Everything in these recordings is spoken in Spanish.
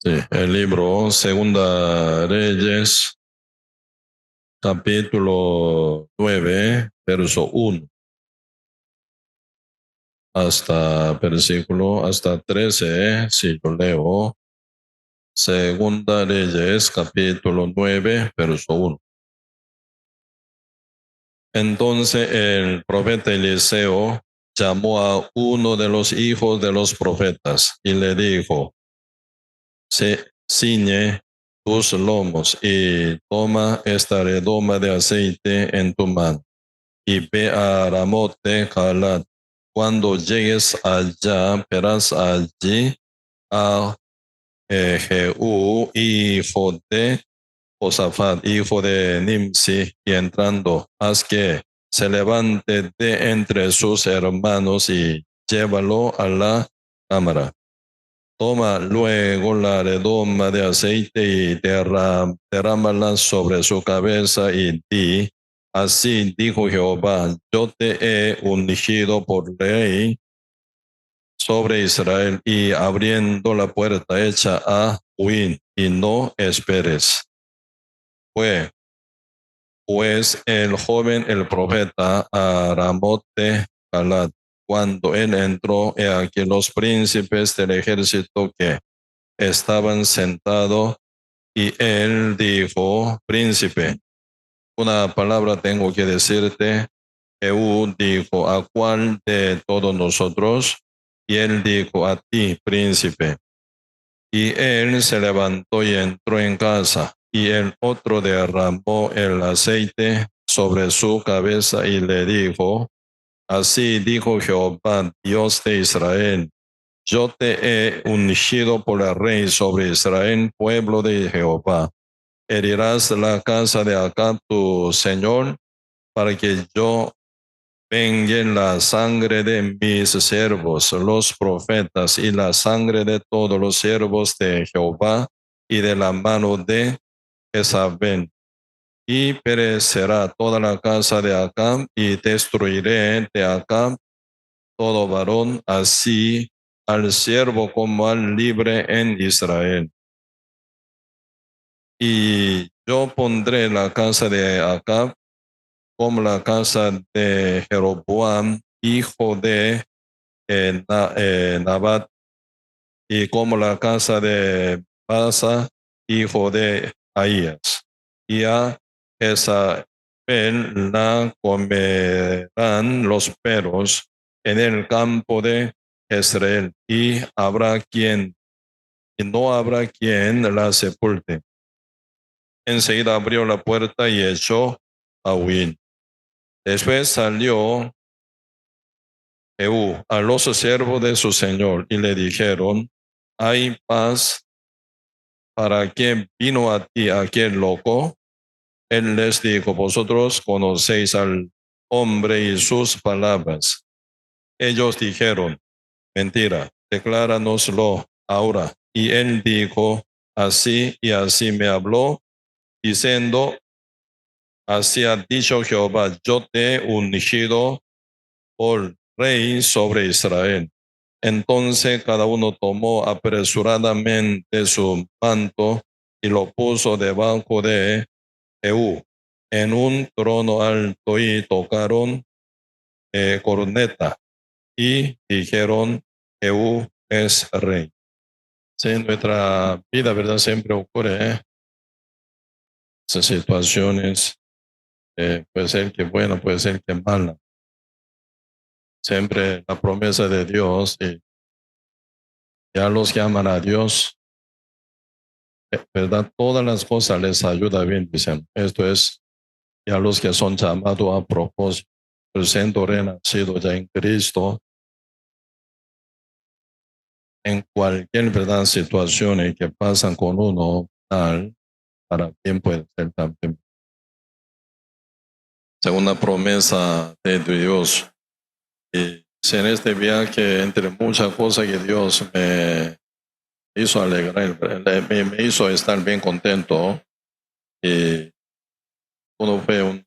Sí, el libro Segunda Reyes, capítulo 9, verso 1 hasta 13, si lo leo. Segunda Reyes, capítulo 9, verso 1. Entonces el profeta Eliseo llamó a uno de los hijos de los profetas y le dijo: ciñe tus lomos y toma esta redoma de aceite en tu mano y ve a Ramot de Galat. Cuando llegues allá, verás allí a Jehú, hijo de Josafat, hijo de Nimsi, y entrando, haz que se levante de entre sus hermanos y llévalo a la cámara. Toma luego la redoma de aceite y derrámala sobre su cabeza y di: así dijo Jehová, yo te he ungido por rey sobre Israel, y abriendo la puerta echa a huir y no esperes. Fue pues el joven, el profeta, a Ramot de Galat. Cuando él entró, he aquí los príncipes del ejército que estaban sentados, y él dijo: príncipe, una palabra tengo que decirte. Jehú dijo: ¿a cuál de todos nosotros? Y él dijo: a ti, príncipe. Y él se levantó y entró en casa, y el otro derramó el aceite sobre su cabeza y le dijo: así dijo Jehová, Dios de Israel, yo te he ungido por el rey sobre Israel, pueblo de Jehová. Herirás la casa de Acab tu señor, para que yo vengue la sangre de mis siervos, los profetas, y la sangre de todos los siervos de Jehová, y de la mano de Jezabel. Y perecerá toda la casa de Acab, y destruiré de Acab todo varón, así al siervo como al libre en Israel. Y yo pondré la casa de Acab como la casa de Jeroboam, hijo de Nabat, y como la casa de Basa, hijo de Ahías. Y a Jezabel la comerán los perros en el campo de Jezreel, y no habrá quien la sepulte. Enseguida abrió la puerta y echó a huir. Después salió Jehú a los siervos de su señor y le dijeron: ¿hay paz? ¿Para qué vino a ti aquel loco? Él les dijo: vosotros conocéis al hombre y sus palabras. Ellos dijeron: mentira, decláranoslo ahora. Y él dijo: así y así me habló, diciendo: así ha dicho Jehová, yo te he ungido por rey sobre Israel. Entonces cada uno tomó apresuradamente su manto y lo puso debajo de Jehú en un trono alto, y tocaron corneta y dijeron: Jehú es rey. Sí, en nuestra vida, ¿verdad? Siempre ocurre esas situaciones. Puede ser que buena, puede ser que mala. Siempre la promesa de Dios, y ya los que aman a Dios, ¿verdad? Todas las cosas les ayuda bien, dicen. Esto es, ya los que son llamados a propósito, siendo renacido ya en Cristo, en cualquier, ¿verdad?, situación que pasan con uno, tal, para bien puede ser también. Segunda promesa de Dios. Y en este viaje, entre muchas cosas que Dios me hizo alegrar, me hizo estar bien contento, y uno fue un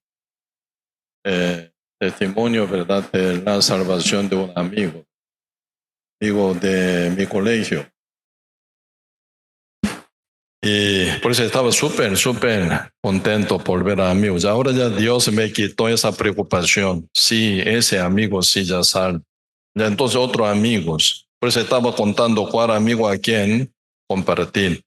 testimonio, ¿verdad?, de la salvación de un amigo de mi colegio. Y por eso estaba súper contento por ver a amigos. Ahora ya Dios me quitó esa preocupación. Sí, ese amigo sí ya sale. Ya entonces otros amigos. Por eso estaba contando cuál amigo a quién compartir,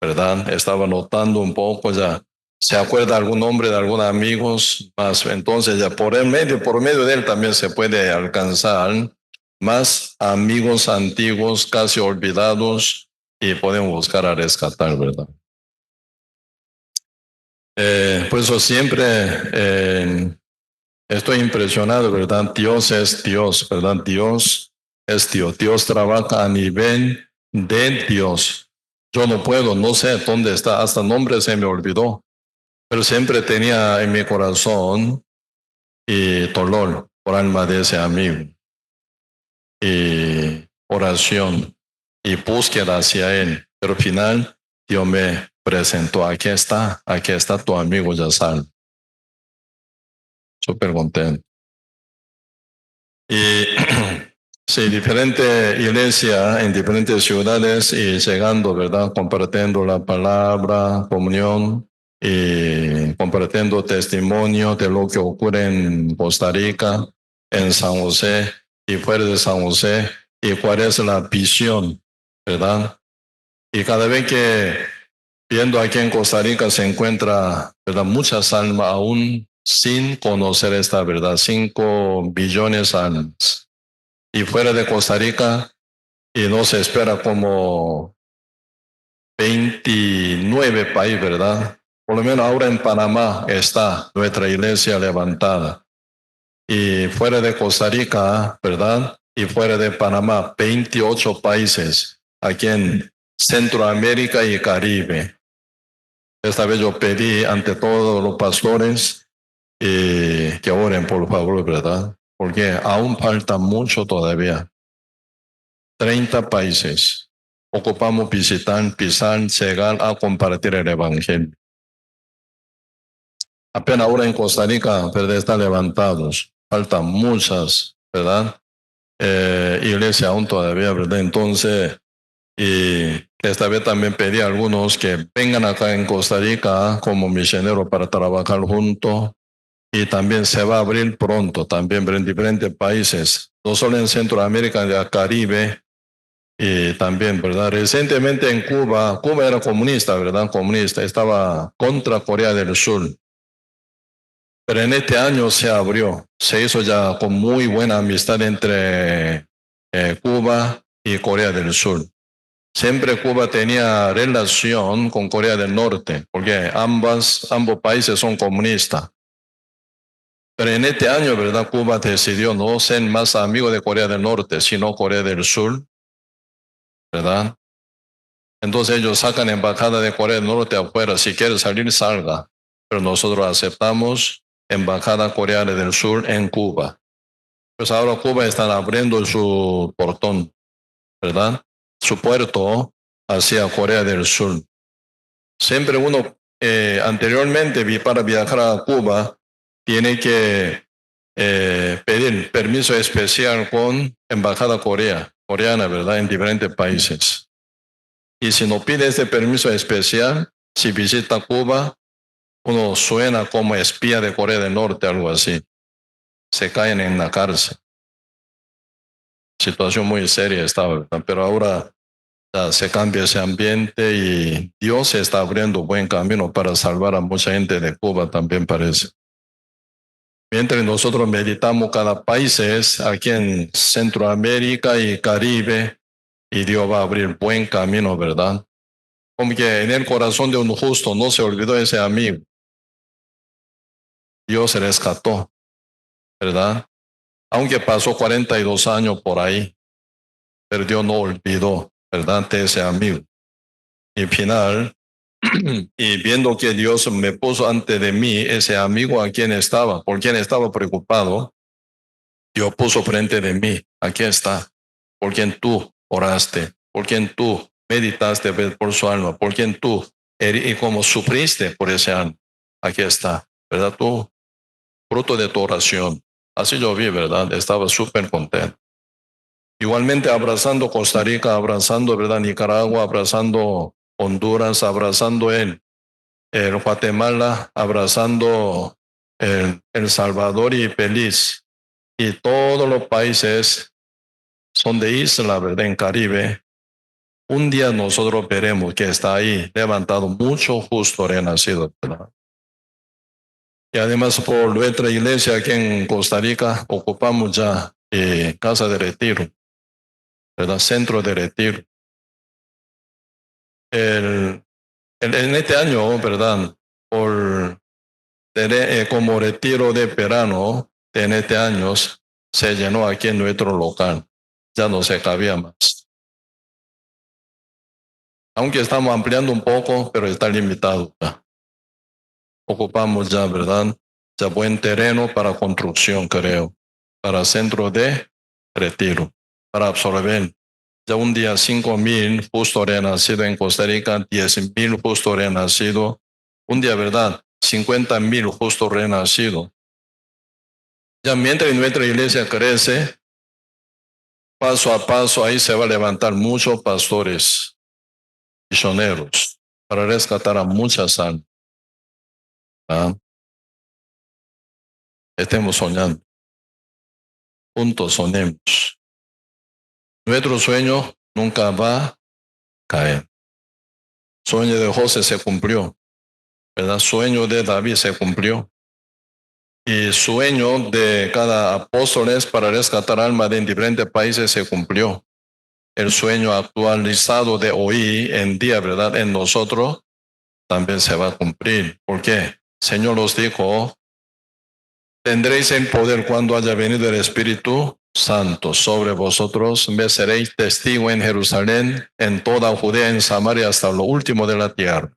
¿verdad? Estaba notando un poco ya. ¿Se acuerda algún nombre de algunos amigos más? Entonces ya por medio de él también se puede alcanzar más amigos antiguos, casi olvidados, y podemos buscar a rescatar, ¿verdad? Por eso siempre estoy impresionado, ¿verdad? Dios es Dios, ¿verdad? Dios es Dios. Dios trabaja a nivel de Dios. Yo no puedo, no sé dónde está, hasta el nombre se me olvidó, pero siempre tenía en mi corazón y dolor por alma de ese amigo, y oración y búsqueda hacia él. Pero al final Dios me presentó, aquí está tu amigo Yasal. Súper contento. Y sí, diferente iglesia en diferentes ciudades y llegando, ¿verdad? Compartiendo la palabra, comunión y compartiendo testimonio de lo que ocurre en Costa Rica, en San José y fuera de San José, y cuál es la visión, ¿verdad? Y cada vez que viendo aquí en Costa Rica se encuentra, ¿verdad? Muchas almas aún sin conocer esta verdad, 5 billones de almas. Y fuera de Costa Rica, y no se espera como 29 países, ¿verdad? Por lo menos ahora en Panamá está nuestra iglesia levantada. Y fuera de Costa Rica, ¿verdad? Y fuera de Panamá, 28 países aquí en Centroamérica y Caribe. Esta vez yo pedí ante todos los pastores que oren, por favor, ¿verdad? Porque aún falta mucho todavía. 30 países. Ocupamos visitar, pisar, llegar a compartir el Evangelio. Apenas ahora en Costa Rica, ¿verdad? Están levantados. Faltan muchas, ¿verdad? Iglesia aún todavía, ¿verdad? Entonces, y esta vez también pedí a algunos que vengan acá en Costa Rica como misioneros para trabajar juntos. Y también se va a abrir pronto, también en diferentes países, no solo en Centroamérica, en el Caribe, y también, ¿verdad? Recientemente en Cuba, Cuba era comunista, ¿verdad? Comunista, estaba contra Corea del Sur. Pero en este año se abrió, se hizo ya con muy buena amistad entre Cuba y Corea del Sur. Siempre Cuba tenía relación con Corea del Norte, porque ambos países son comunistas. Pero en este año, ¿verdad? Cuba decidió no ser más amigo de Corea del Norte, sino Corea del Sur, ¿verdad? Entonces ellos sacan embajada de Corea del Norte afuera. Si quiere salir, salga. Pero nosotros aceptamos embajada coreana del Sur en Cuba. Pues ahora Cuba está abriendo su portón, ¿verdad? Su puerto hacia Corea del Sur. Siempre uno, anteriormente, para viajar a Cuba, tiene que pedir permiso especial con embajada coreana, ¿verdad? En diferentes países. Y si no pide este permiso especial, si visita Cuba, uno suena como espía de Corea del Norte, algo así. Se caen en la cárcel. Situación muy seria estaba, ¿verdad? Pero ahora ya se cambia ese ambiente y Dios está abriendo buen camino para salvar a mucha gente de Cuba, también parece. Mientras nosotros meditamos cada país es aquí en Centroamérica y Caribe, y Dios va a abrir buen camino, ¿verdad? Como que en el corazón de un justo no se olvidó ese amigo. Dios se rescató, ¿verdad? Aunque pasó 42 años por ahí, pero Dios no olvidó, ¿verdad? De ese amigo. Y al final, y viendo que Dios me puso ante de mí ese amigo a quien estaba, por quien estaba preocupado, Dios puso frente de mí, aquí está, por quien tú oraste, por quien tú meditaste por su alma, por quien tú y como sufriste por ese alma, aquí está, ¿verdad? Tú, fruto de tu oración. Así yo vi, ¿verdad? Estaba súper contento. Igualmente abrazando Costa Rica, abrazando, ¿verdad? Nicaragua, abrazando Honduras abrazando el Guatemala, abrazando el Salvador y Belice. Y todos los países son de isla, ¿verdad? En Caribe. Un día nosotros veremos que está ahí levantado mucho justo renacido, ¿verdad? Y además por nuestra iglesia aquí en Costa Rica ocupamos ya casa de retiro, ¿verdad? Centro de retiro. En este año, ¿verdad? Como retiro de verano en este año se llenó aquí en nuestro local. Ya no se cabía más. Aunque estamos ampliando un poco, pero está limitado. Ocupamos ya, ¿verdad? Ya buen terreno para construcción, creo. Para centro de retiro. Para absorber. Ya un día 5,000 justo renacido en Costa Rica, 10,000 justo renacido. Un día, ¿verdad? 50,000 justo renacido. Ya mientras nuestra iglesia crece, paso a paso ahí se va a levantar muchos pastores misioneros para rescatar a muchas almas. ¿Ah? Estemos soñando. Juntos soñemos. Nuestro sueño nunca va a caer. Sueño de José se cumplió. ¿Verdad? Sueño de David se cumplió. Y sueño de cada apóstol es para rescatar almas de diferentes países se cumplió. El sueño actualizado de hoy en día, ¿verdad? En nosotros también se va a cumplir. ¿Por qué? Señor nos dijo, tendréis el poder cuando haya venido el Espíritu Santo sobre vosotros. Me seréis testigo en Jerusalén, en toda Judea, en Samaria, hasta lo último de la tierra.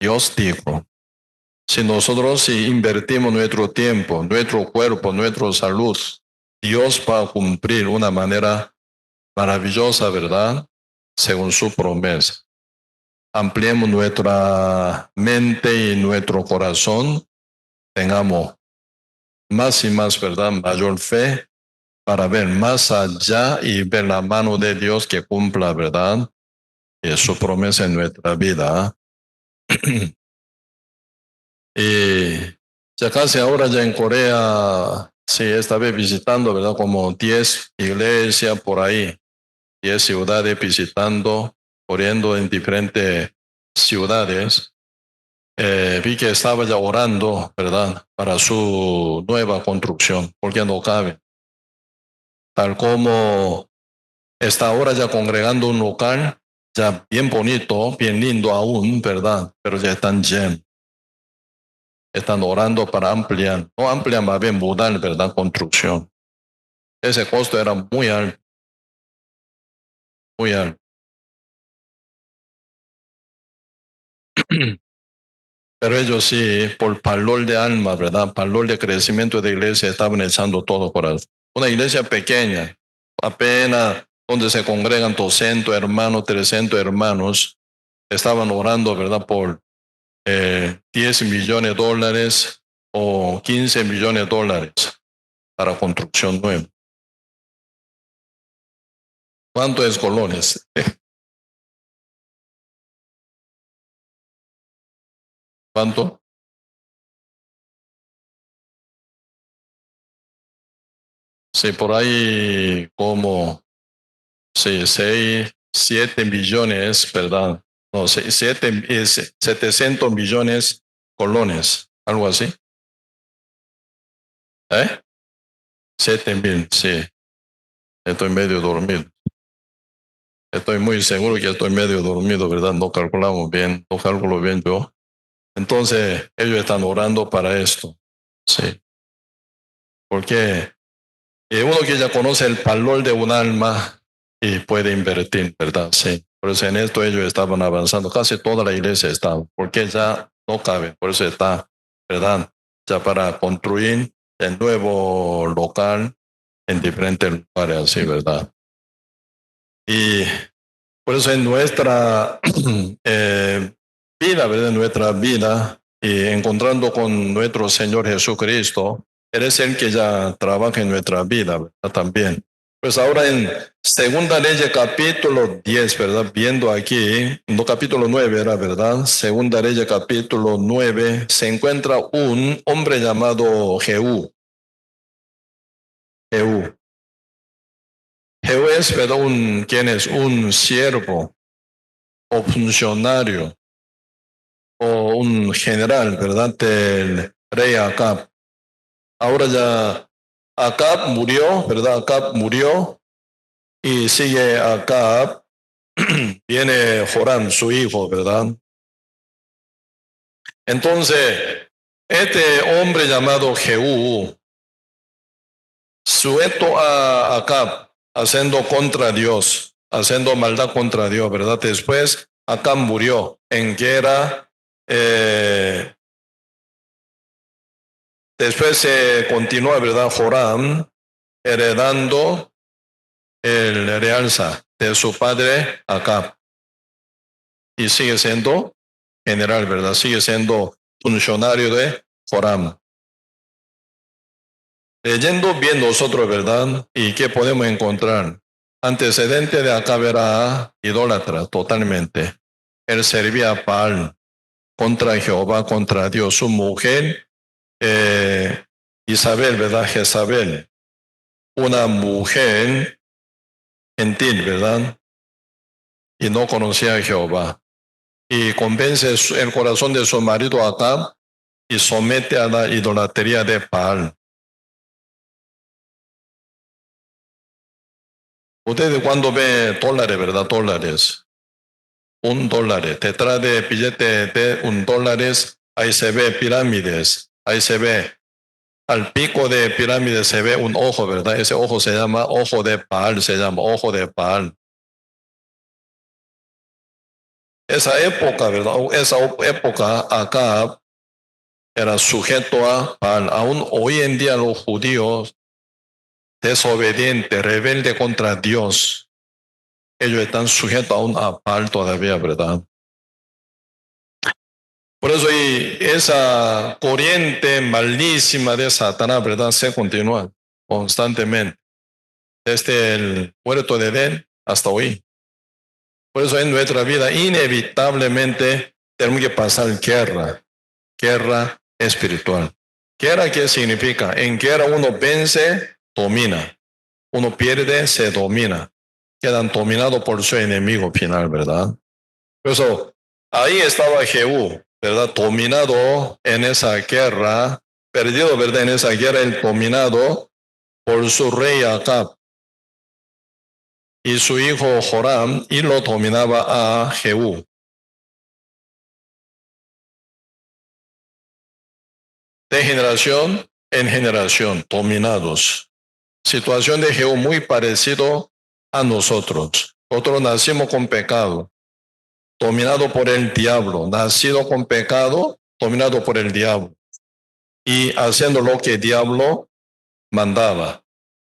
Dios dijo, si invertimos nuestro tiempo, nuestro cuerpo, nuestra salud, Dios va a cumplir una manera maravillosa, ¿verdad? Según su promesa. Ampliemos nuestra mente y nuestro corazón, tengamos más y más, ¿verdad? Mayor fe para ver más allá y ver la mano de Dios que cumpla, ¿verdad? Y su promesa en nuestra vida. Y ya casi ahora ya en Corea, sí, esta vez visitando, ¿verdad? Como 10 iglesias por ahí, 10 ciudades visitando, corriendo en diferentes ciudades. Vi que estaba ya orando, ¿verdad? Para su nueva construcción, porque no cabe. Tal como está ahora ya congregando un local, ya bien bonito, bien lindo aún, ¿verdad? Pero ya están llenos. Están orando para ampliar. No ampliar, más bien mudar, ¿verdad? Construcción. Ese costo era muy alto, muy alto. Pero ellos sí, por valor de alma, ¿verdad? Valor de crecimiento de iglesia, estaban echando todo por eso. Una iglesia pequeña, apenas donde se congregan 200 hermanos, 300 hermanos, estaban orando, ¿verdad? Por 10 millones de dólares o 15 millones de dólares para construcción nueva. ¿Cuánto es colones? ¿Cuánto? Sí, por ahí como 6, 7 millones, ¿verdad? No, 700 millones colones, algo así. ¿Eh? 7,000, sí. Estoy medio dormido. Estoy muy seguro que estoy medio dormido, ¿verdad? No calculamos bien, no calculo bien yo. Entonces, ellos están orando para esto. Sí. Porque uno que ya conoce el valor de un alma y puede invertir, ¿verdad? Sí. Por eso en esto ellos estaban avanzando. Casi toda la iglesia estaba, porque ya no cabe. Por eso está, ¿verdad? Ya para construir el nuevo local en diferentes lugares, así, ¿verdad? Y por eso en nuestra vida, ¿verdad? En nuestra vida, y encontrando con nuestro Señor Jesucristo, Él es el que ya trabaja en nuestra vida, ¿verdad? También. Pues ahora en Segunda Ley capítulo 10, ¿verdad? Viendo aquí, no capítulo 9 era, ¿verdad? Segunda Ley capítulo 9, se encuentra un hombre llamado Jehú. Jehú. Jehú es, ¿verdad? ¿Quién es? Un siervo o funcionario o un general, ¿verdad? Del rey Acab. Ahora ya Acab murió, ¿verdad? Acab murió y sigue Acab. Viene Joram, su hijo, ¿verdad? Entonces, este hombre llamado Jehú, sujeto a Acab, haciendo contra Dios, haciendo maldad contra Dios, ¿verdad? Después Acab murió en guerra. Después se continúa, ¿verdad? Joram heredando el realza de su padre Acab y sigue siendo general, ¿verdad? Sigue siendo funcionario de Joram. Leyendo bien nosotros, ¿verdad? ¿Y qué podemos encontrar? Antecedente de Acab era idólatra totalmente. Él servía a Baal contra Jehová, contra Dios. Su mujer, Isabel, ¿verdad? Jezabel, una mujer gentil, ¿verdad? Y no conocía a Jehová. Y convence el corazón de su marido Acab y somete a la idolatría de Baal. Ustedes cuando ven dólares, ¿verdad? Dólares. $1, detrás de billete de $1, ahí se ve pirámides, ahí se ve, al pico de pirámides se ve un ojo, ¿verdad? Ese ojo se llama ojo de Baal, se llama ojo de Baal. Esa época, ¿verdad? Esa época acá era sujeto a Baal. Aún hoy en día los judíos desobedientes, rebeldes contra Dios, ellos están sujetos aún a Baal todavía, ¿verdad? Por eso y esa corriente malísima de Satanás, ¿verdad? Se continúa constantemente, desde el huerto de Edén hasta hoy. Por eso en nuestra vida inevitablemente tenemos que pasar guerra espiritual. ¿Guerra qué significa? En guerra uno vence, domina. Uno pierde, se domina. Quedan dominados por su enemigo final, ¿verdad? Por eso ahí estaba Jehú, ¿verdad? Dominado en esa guerra, perdido, ¿verdad? En esa guerra, el dominado por su rey Acab y su hijo Joram, y lo dominaba a Jehú. De generación en generación, dominados. Situación de Jehú muy parecido a nosotros. Nosotros nacimos con pecado, dominado por el diablo, nacido con pecado, dominado por el diablo, y haciendo lo que el diablo mandaba,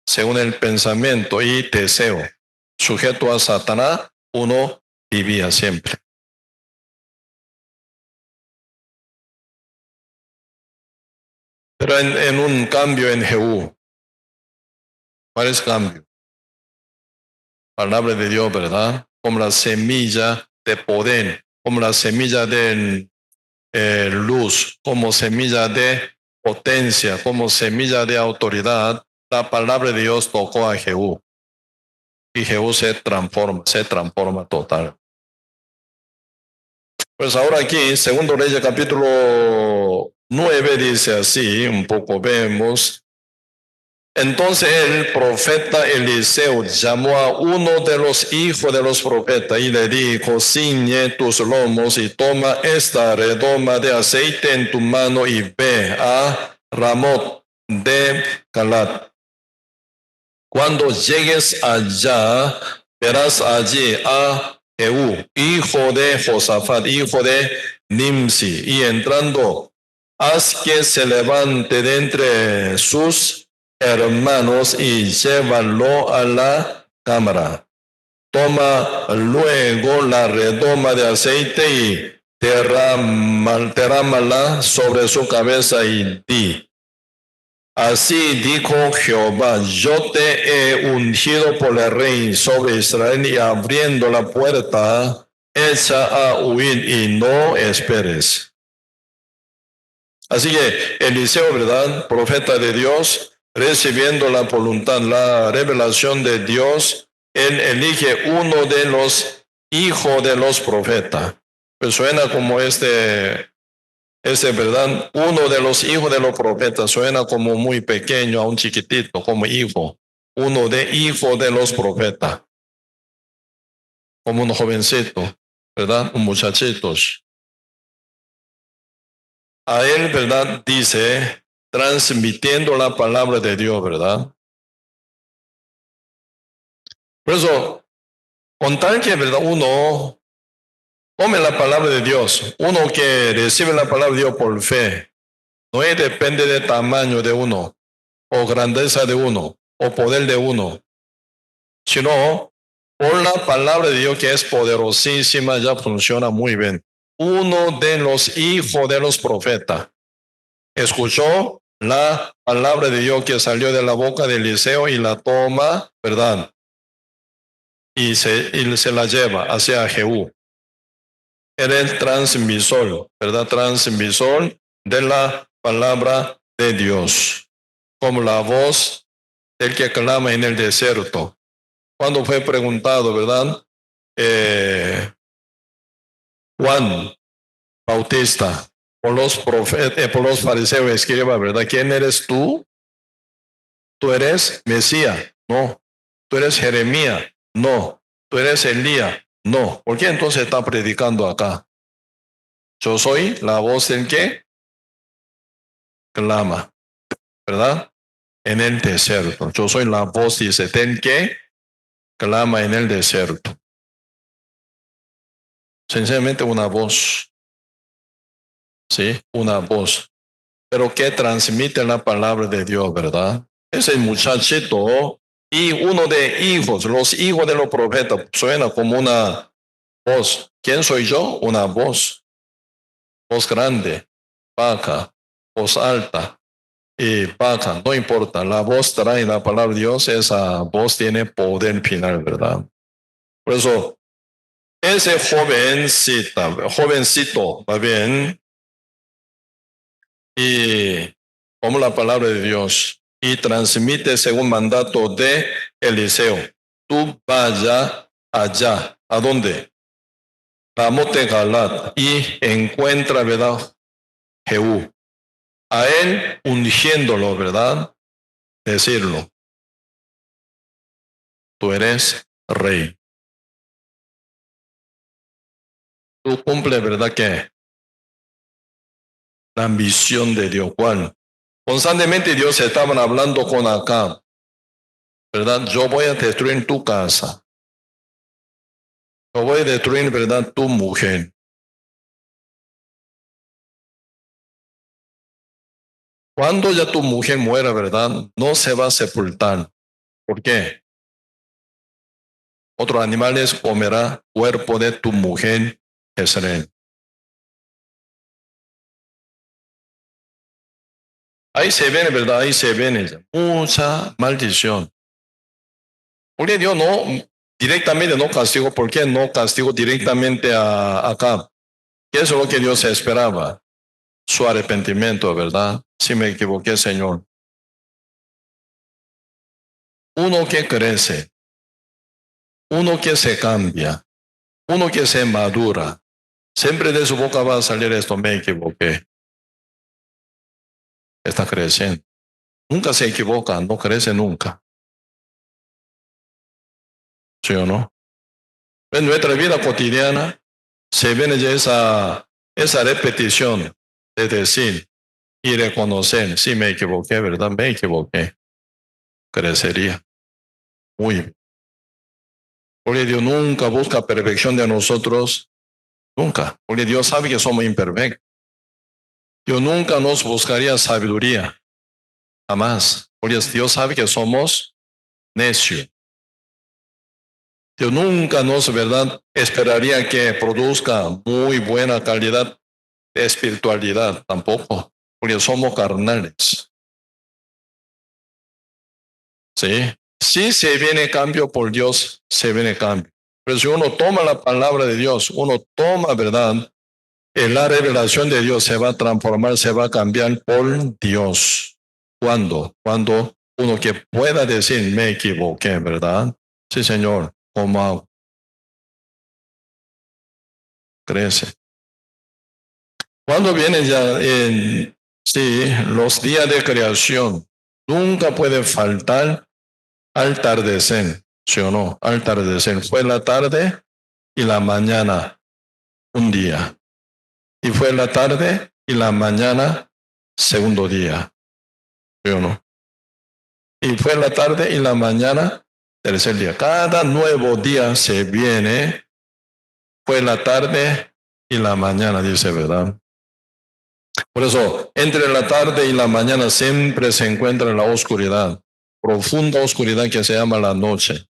según el pensamiento y deseo. Sujeto a Satanás, uno vivía siempre. Pero en un cambio en Jehú, ¿cuál es cambio? Palabra de Dios, ¿verdad? Como la semilla de poder, como la semilla de luz, como semilla de potencia, como semilla de autoridad. La palabra de Dios tocó a Jehú y Jehú se transforma total. Pues ahora aquí, segundo Reyes capítulo 9 dice así, un poco vemos. Entonces el profeta Eliseo llamó a uno de los hijos de los profetas y le dijo, ciñe tus lomos y toma esta redoma de aceite en tu mano y ve a Ramot de Galat. Cuando llegues allá, verás allí a Jehú, hijo de Josafat, hijo de Nimsi, y entrando, haz que se levante de entre sus hermanos y llévalo a la cámara. Toma luego la redoma de aceite y derrámala sobre su cabeza y di, Así dijo Jehová, yo te he ungido por el rey sobre Israel y abriendo la puerta, echa a huir y no esperes. Así que Eliseo, ¿verdad? Profeta de Dios, recibiendo la voluntad, la revelación de Dios, él elige uno de los hijos de los profetas. Pues suena como ¿verdad? Uno de los hijos de los profetas suena como muy pequeño, aún chiquitito, como hijo. Uno de hijos de los profetas. Como un jovencito, ¿verdad? Un muchachito. A él, ¿verdad? Dice, transmitiendo la palabra de Dios, ¿verdad? Por eso, con tal que, ¿verdad? Uno tome la palabra de Dios, uno que recibe la palabra de Dios por fe, no depende del tamaño de uno, o grandeza de uno, o poder de uno, sino por la palabra de Dios que es poderosísima, ya funciona muy bien. Uno de los hijos de los profetas escuchó la palabra de Dios que salió de la boca de Eliseo y la toma, ¿verdad? Y se la lleva hacia Jehú. Era el transmisor, ¿verdad? Transmisor de la palabra de Dios, como la voz del que clama en el desierto. Cuando fue preguntado, ¿verdad? Juan Bautista, por los profetas, por los fariseos, escriba, ¿verdad? ¿Quién eres tú? ¿Tú eres Mesías? No. ¿Tú eres Jeremías? No. ¿Tú eres Elías? No. ¿Por qué entonces está predicando acá? Yo soy la voz del que clama, ¿verdad? En el desierto. Yo soy la voz, dice, del que clama en el desierto. Sencillamente una voz. ¿Sí? Una voz. Pero que transmite la palabra de Dios, ¿verdad? Ese muchachito y uno de hijos, los hijos de los profetas, suena como una voz. ¿Quién soy yo? Una voz. Voz grande, vaca, voz alta y vaca, no importa. La voz trae la palabra de Dios, esa voz tiene poder final, ¿verdad? Por eso, ese jovencito, va bien, y como la palabra de Dios y transmite según mandato de Eliseo. Tú vaya allá. ¿A dónde? Ramote Galat y encuentra, ¿verdad? Jehú. A él ungiéndolo, ¿verdad? Decirlo. Tú eres rey. Tú cumple, ¿verdad? Que la ambición de Dios. ¿Cuál? Constantemente Dios estaban hablando con Acab, ¿verdad? Yo voy a destruir tu casa. Yo voy a destruir, ¿verdad? Tu mujer. Cuando ya tu mujer muera, ¿verdad? No se va a sepultar. ¿Por qué? Otros animales comerá cuerpo de tu mujer, Israel. Ahí se viene, ¿verdad? Ahí se viene mucha maldición. Porque Dios no directamente no castigó. ¿Por qué no castigó directamente a Acab? ¿Qué es lo que Dios esperaba? Su arrepentimiento, ¿verdad? Si me equivoqué, Señor. Uno que crece, uno que se cambia, uno que se madura. Siempre de su boca va a salir esto, me equivoqué. Está creciendo. Nunca se equivoca, no crece nunca. ¿Sí o no? En nuestra vida cotidiana se viene ya esa repetición de decir y reconocer, sí me equivoqué, ¿verdad? Me equivoqué. Crecería. Muy bien. Porque Dios nunca busca perfección de nosotros, nunca. Porque Dios sabe que somos imperfectos. Dios nunca nos buscaría sabiduría, jamás. Porque Dios sabe que somos necios. Dios nunca nos, ¿verdad? Esperaría que produzca muy buena calidad de espiritualidad, tampoco, porque somos carnales. ¿sí? Si se viene cambio por Dios, se viene cambio. Pero si uno toma la palabra de Dios, uno toma, ¿verdad? La revelación de Dios se va a transformar, se va a cambiar por Dios. ¿Cuándo? Cuando uno que pueda decir, me equivoqué, ¿verdad? Sí, Señor, ¿cómo hago? Crece. Cuando viene ya en sí, los días de creación, nunca puede faltar al atardecer, ¿sí o no? Al atardecer. Fue la tarde y la mañana, un día. Y fue la tarde y la mañana, segundo día, ¿sí o no? Y fue la tarde y la mañana, tercer día. Cada nuevo día se viene, fue la tarde y la mañana, dice, ¿verdad? Por eso, entre la tarde y la mañana siempre se encuentra la oscuridad, profunda oscuridad que se llama la noche.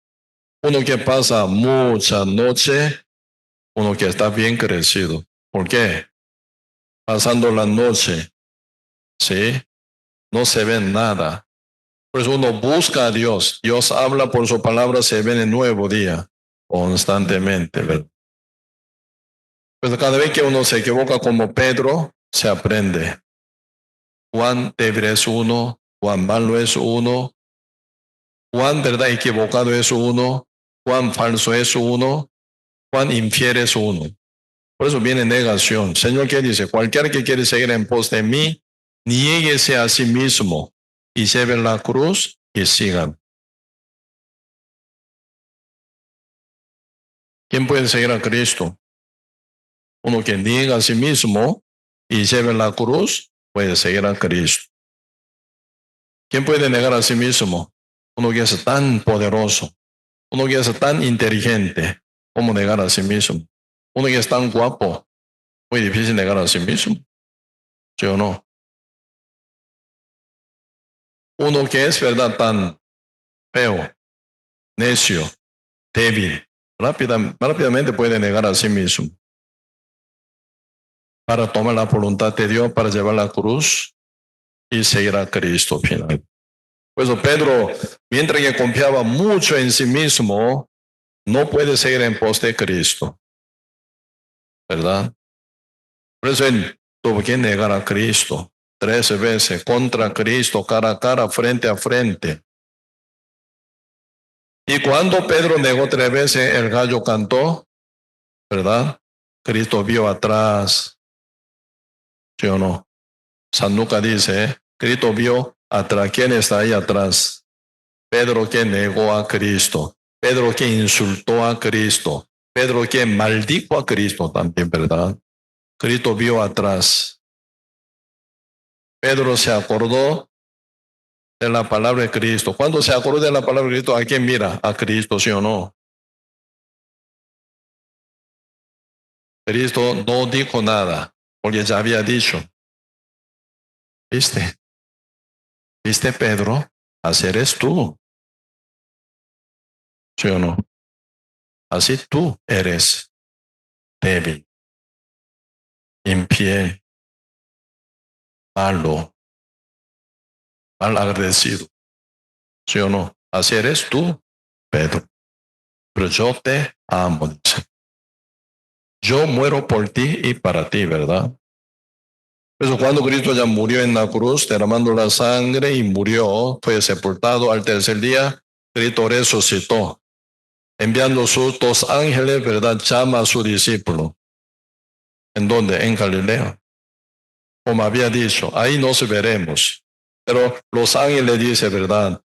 Uno que pasa mucha noche, uno que está bien crecido. ¿Por qué? Pasando la noche, ¿sí? No se ve nada. Por eso uno busca a Dios. Dios habla por su palabra, se ve en el nuevo día, constantemente, ¿verdad? Pues cada vez que uno se equivoca como Pedro, se aprende. Juan débil es uno, Juan malo es uno, Juan verdad equivocado es uno, Juan falso es uno, Juan infiel es uno. Por eso viene negación. Señor, ¿qué dice? Cualquiera que quiere seguir en pos de mí, niéguese a sí mismo y lleve la cruz y sigan. ¿Quién puede seguir a Cristo? Uno que niega a sí mismo y lleve la cruz, puede seguir a Cristo. ¿Quién puede negar a sí mismo? Uno que es tan poderoso, uno que es tan inteligente, ¿cómo negar a sí mismo? Uno que es tan guapo, muy difícil negar a sí mismo, ¿sí o no? Uno que es verdad tan feo, necio, débil, rápidamente puede negar a sí mismo para tomar la voluntad de Dios, para llevar la cruz y seguir a Cristo final. Pues Pedro, mientras que confiaba mucho en sí mismo, no puede seguir en pos de Cristo, ¿verdad? Por eso él tuvo que negar a Cristo 13 veces contra Cristo, cara a cara, frente a frente. Y cuando Pedro negó 3 veces, el gallo cantó, ¿verdad? Cristo vio atrás, ¿sí o no? San Lucas dice, Cristo vio atrás. ¿Quién está ahí atrás? Pedro que negó a Cristo. Pedro que insultó a Cristo. Pedro que maldijo a Cristo también, ¿verdad? Cristo vio atrás. Pedro se acordó de la palabra de Cristo. ¿Cuándo se acordó de la palabra de Cristo? ¿A quién mira? A Cristo, ¿sí o no? Cristo no dijo nada, porque ya había dicho. ¿Viste? ¿Viste, Pedro? Así eres tú, ¿sí o no? Así tú eres débil, infiel, malo, mal agradecido, ¿sí o no? Así eres tú, Pedro. Pero yo te amo, dice. Yo muero por ti y para ti, ¿verdad? Por eso cuando Cristo ya murió en la cruz, derramando la sangre y murió, fue sepultado al tercer día, Cristo resucitó, enviando sus 2 ángeles, ¿verdad? Llama a su discípulo. ¿En dónde? En Galilea. Como había dicho, ahí nos veremos. Pero los ángeles dice, ¿verdad?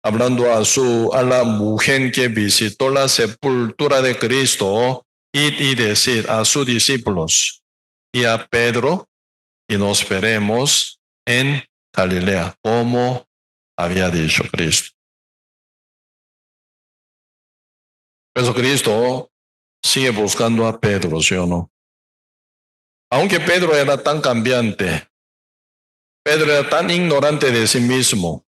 Hablando a la mujer que visitó la sepultura de Cristo y decir a sus discípulos y a Pedro, y nos veremos en Galilea, como había dicho Cristo. Pero Cristo sigue buscando a Pedro, ¿sí o no? Aunque Pedro era tan cambiante, Pedro era tan ignorante de sí mismo,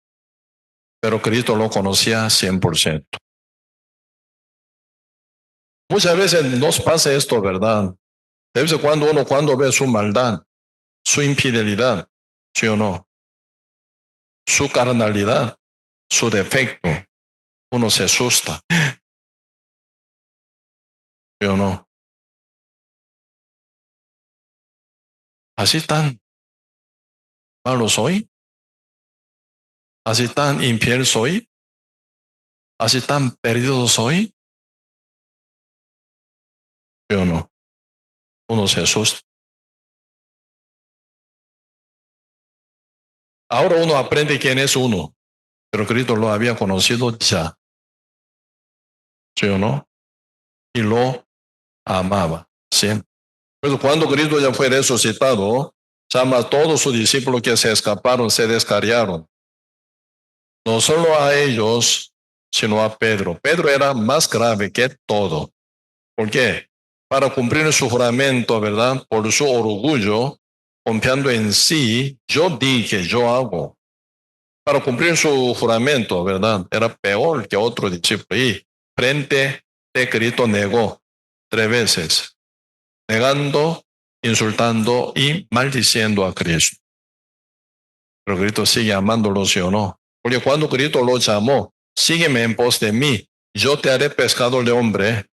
pero Cristo lo conocía 100%. Muchas veces nos pasa esto, ¿verdad? De vez en cuando cuando ve su maldad, su infidelidad, ¿sí o no? Su carnalidad, su defecto, uno se asusta. ¿Sí o no? Así tan malo soy, así tan infiel soy, así tan perdido soy. ¿Sí o no? Uno se asusta. Ahora uno aprende quién es uno, pero Cristo lo había conocido ya. ¿Sí o no? Y lo amaba siempre. Pero cuando Cristo ya fue resucitado, llama a todos sus discípulos que se escaparon, se descarriaron. No solo a ellos, sino a Pedro. Pedro era más grave que todo. ¿Por qué? Para cumplir su juramento, ¿verdad? Por su orgullo, confiando en sí, yo dije, yo hago. Para cumplir su juramento, ¿verdad? Era peor que otro discípulo. Y frente de Cristo negó 3 veces, negando, insultando y maldiciendo a Cristo. Pero Cristo sigue amándolo, ¿sí o no? Porque cuando Cristo lo llamó, sígueme en pos de mí, yo te haré pescador de hombre.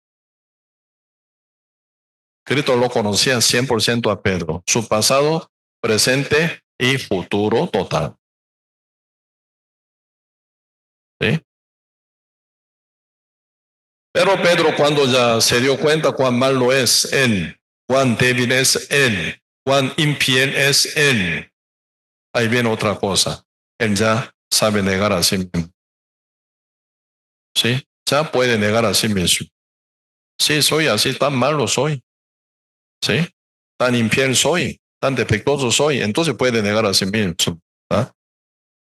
Cristo lo conocía 100% a Pedro, su pasado, presente y futuro total. ¿Sí? Pero Pedro, cuando ya se dio cuenta cuán malo es él, cuán débil es él, cuán infiel es él, ahí viene otra cosa. Él ya sabe negar a sí mismo. ¿Sí? Ya puede negar a sí mismo. Sí, soy así, tan malo soy. ¿Sí? Tan infiel soy, tan defectuoso soy. Entonces puede negar a sí mismo. ¿Ah?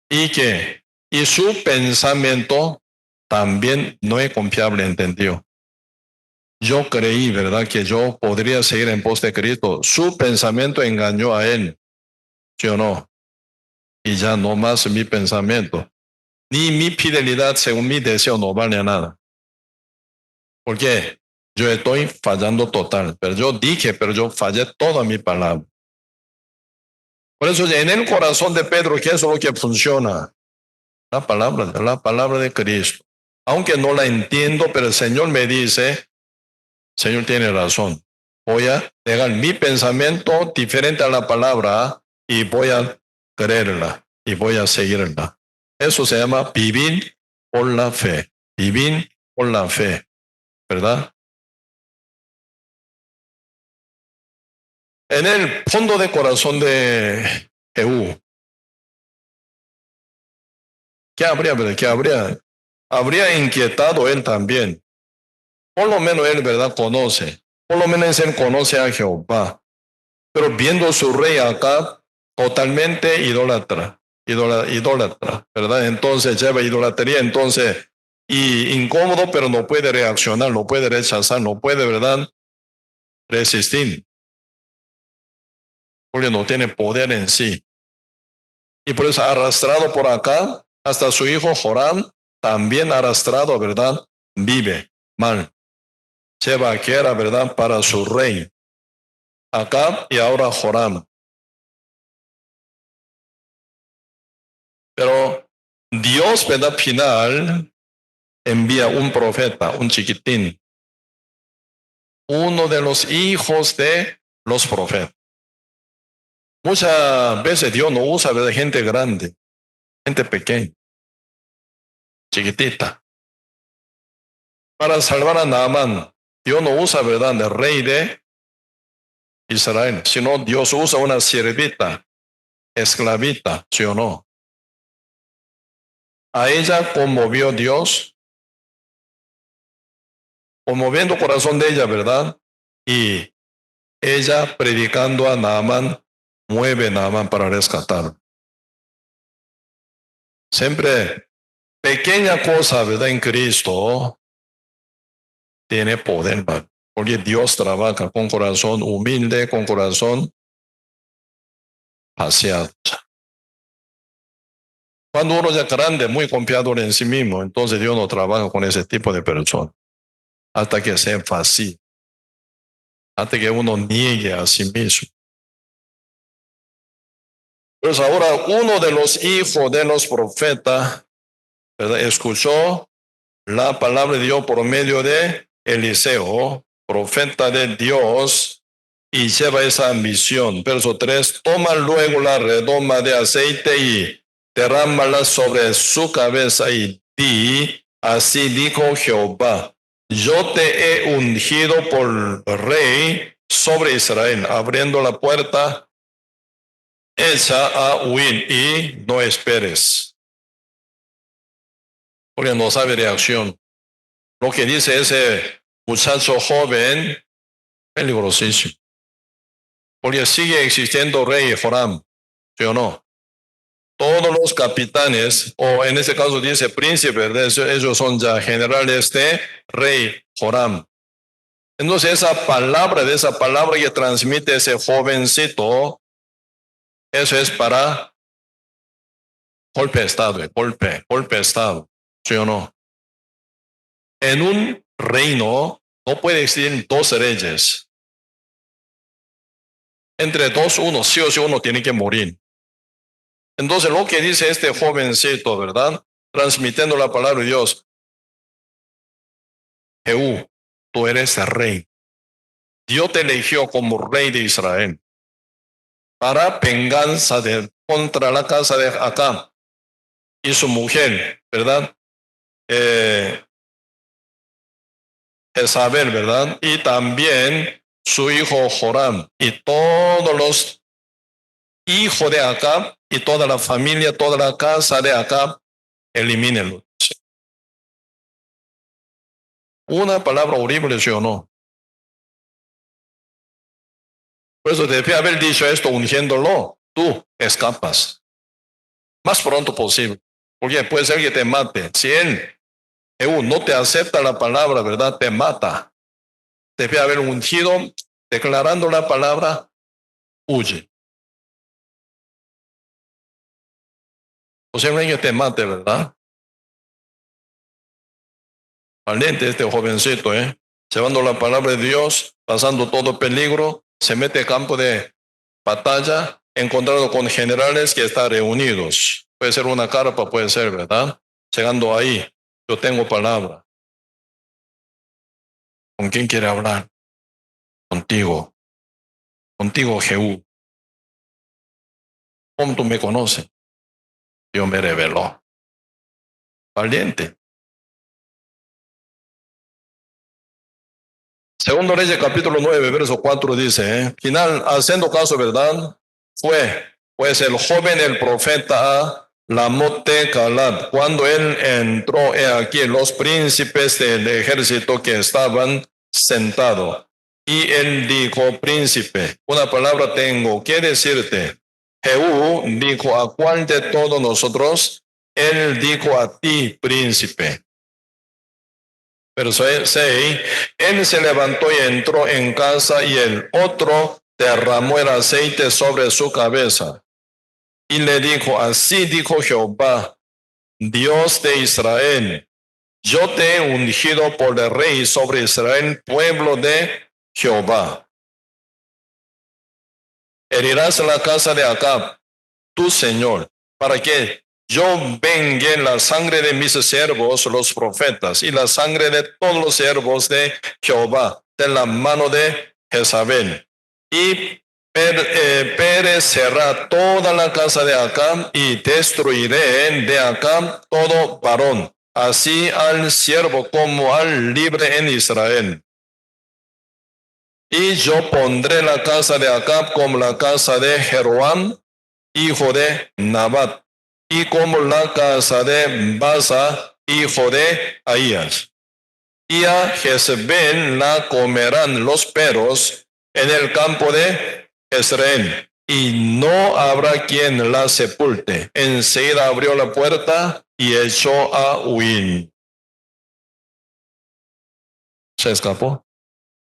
Y que, y su pensamiento también no es confiable, entendió. Yo creí, ¿verdad?, que yo podría seguir en pos de Cristo. Su pensamiento engañó a él, ¿sí o no? Y ya no más mi pensamiento. Ni mi fidelidad según mi deseo no vale a nada. ¿Por qué? Yo estoy fallando total. Pero yo dije, pero yo fallé toda mi palabra. Por eso en el corazón de Pedro, ¿qué es lo que funciona? La palabra de Cristo. Aunque no la entiendo, pero el Señor me dice, Señor tiene razón. Voy a negar mi pensamiento diferente a la palabra y voy a creerla y voy a seguirla. Eso se llama vivir por la fe. Vivir por la fe, ¿verdad? En el fondo de corazón de Jehú, ¿qué habría, verdad? ¿Qué habría? Habría inquietado él también. Por lo menos él, ¿verdad?, conoce. Por lo menos él conoce a Jehová. Pero viendo su rey acá, totalmente idólatra, ¿verdad? Entonces lleva idolatría, entonces, y incómodo, pero no puede reaccionar, no puede rechazar, no puede, ¿verdad?, resistir, porque no tiene poder en sí. Y por eso arrastrado por acá, hasta su hijo Joram, también arrastrado, ¿verdad?, vive mal. Lleva a que era, ¿verdad?, para su rey. Acá y ahora Joram. Pero Dios, ¿verdad?, final envía un profeta, un chiquitín, uno de los hijos de los profetas. Muchas veces Dios no usa, ¿verdad?, gente grande, gente pequeña, chiquitita. Para salvar a Naamán, Dios no usa, ¿verdad?, el rey de Israel, sino Dios usa una siervita, esclavita, ¿sí o no? A ella conmovió Dios, conmoviendo el corazón de ella, ¿verdad? Y ella predicando a Naamán, mueve a Naamán para rescatar. Siempre pequeña cosa, ¿verdad?, en Cristo tiene poder, porque Dios trabaja con corazón humilde, con corazón vaciado. Cuando uno ya es grande, muy confiado en sí mismo, entonces Dios no trabaja con ese tipo de personas. Hasta que sea fácil, hasta que uno niegue a sí mismo. Pues ahora uno de los hijos de los profetas ¿verdad? Escuchó la palabra de Dios por medio de Eliseo, profeta de Dios, y lleva esa misión. Verso 3, toma luego la redoma de aceite y derrámala sobre su cabeza y di, así dijo Jehová, yo te he ungido por rey sobre Israel, abriendo la puerta, echa a huir y no esperes. Porque no sabe reacción. Lo que dice ese muchacho joven, peligrosísimo. Porque sigue existiendo rey Joram, ¿sí o no? Todos los capitanes, o en este caso dice príncipes, ellos son ya generales de rey Joram. Entonces esa palabra que transmite ese jovencito, eso es para golpe de Estado, golpe de Estado, ¿sí o no? En un reino no puede existir dos reyes. Entre dos, uno, sí o sí uno tiene que morir. Entonces lo que dice este jovencito, ¿verdad? Transmitiendo la palabra de Dios. Jehú, tú eres el rey. Dios te eligió como rey de Israel para venganza contra la casa de Acab y su mujer, ¿verdad? Jezabel, ¿verdad? Y también su hijo Joram y todos los hijos de Acab y toda la familia, toda la casa de Acab, elimínenlo. Una palabra horrible, ¿sí o no? Por eso debía haber dicho esto ungiéndolo. Tú escapas más pronto posible, porque puede ser que te mate. Si él no te acepta la palabra, ¿verdad? Te mata. Debe haber ungido, declarando la palabra, huye. Posiblemente te mate, ¿verdad? Valiente este jovencito, llevando la palabra de Dios, pasando todo peligro, se mete a campo de batalla, encontrado con generales que están reunidos. Puede ser una carpa, puede ser, ¿verdad? Llegando ahí, yo tengo palabra. ¿Con quién quiere hablar? Contigo. Contigo, Jehú. ¿Cómo tú me conoces? Dios me reveló. Valiente. Segundo Reyes capítulo 9, verso 4 dice, final, haciendo caso, ¿verdad? Fue, pues el joven, el profeta a Lamote Calad, cuando él entró aquí, los príncipes del ejército que estaban sentados. Y él dijo, príncipe, una palabra tengo que decirte. Jehú dijo, ¿a cuál de todos nosotros? Él dijo, a ti, príncipe. Verso 6, él se levantó y entró en casa y el otro derramó el aceite sobre su cabeza. Y le dijo, así dijo Jehová, Dios de Israel, yo te he ungido por el rey sobre Israel, pueblo de Jehová. Herirás la casa de Acab, tu señor, para que yo vengue la sangre de mis siervos, los profetas, y la sangre de todos los siervos de Jehová, de la mano de Jezabel. Y perecerá toda la casa de Acab, y destruiré de Acab todo varón, así al siervo como al libre en Israel. Y yo pondré la casa de Acab como la casa de Jeroam, hijo de Nabat, y como la casa de Baza, hijo de Ahías. Y a Jezebel la comerán los perros en el campo de Jezreel, y no habrá quien la sepulte. Enseguida abrió la puerta y echó a huir. Se escapó.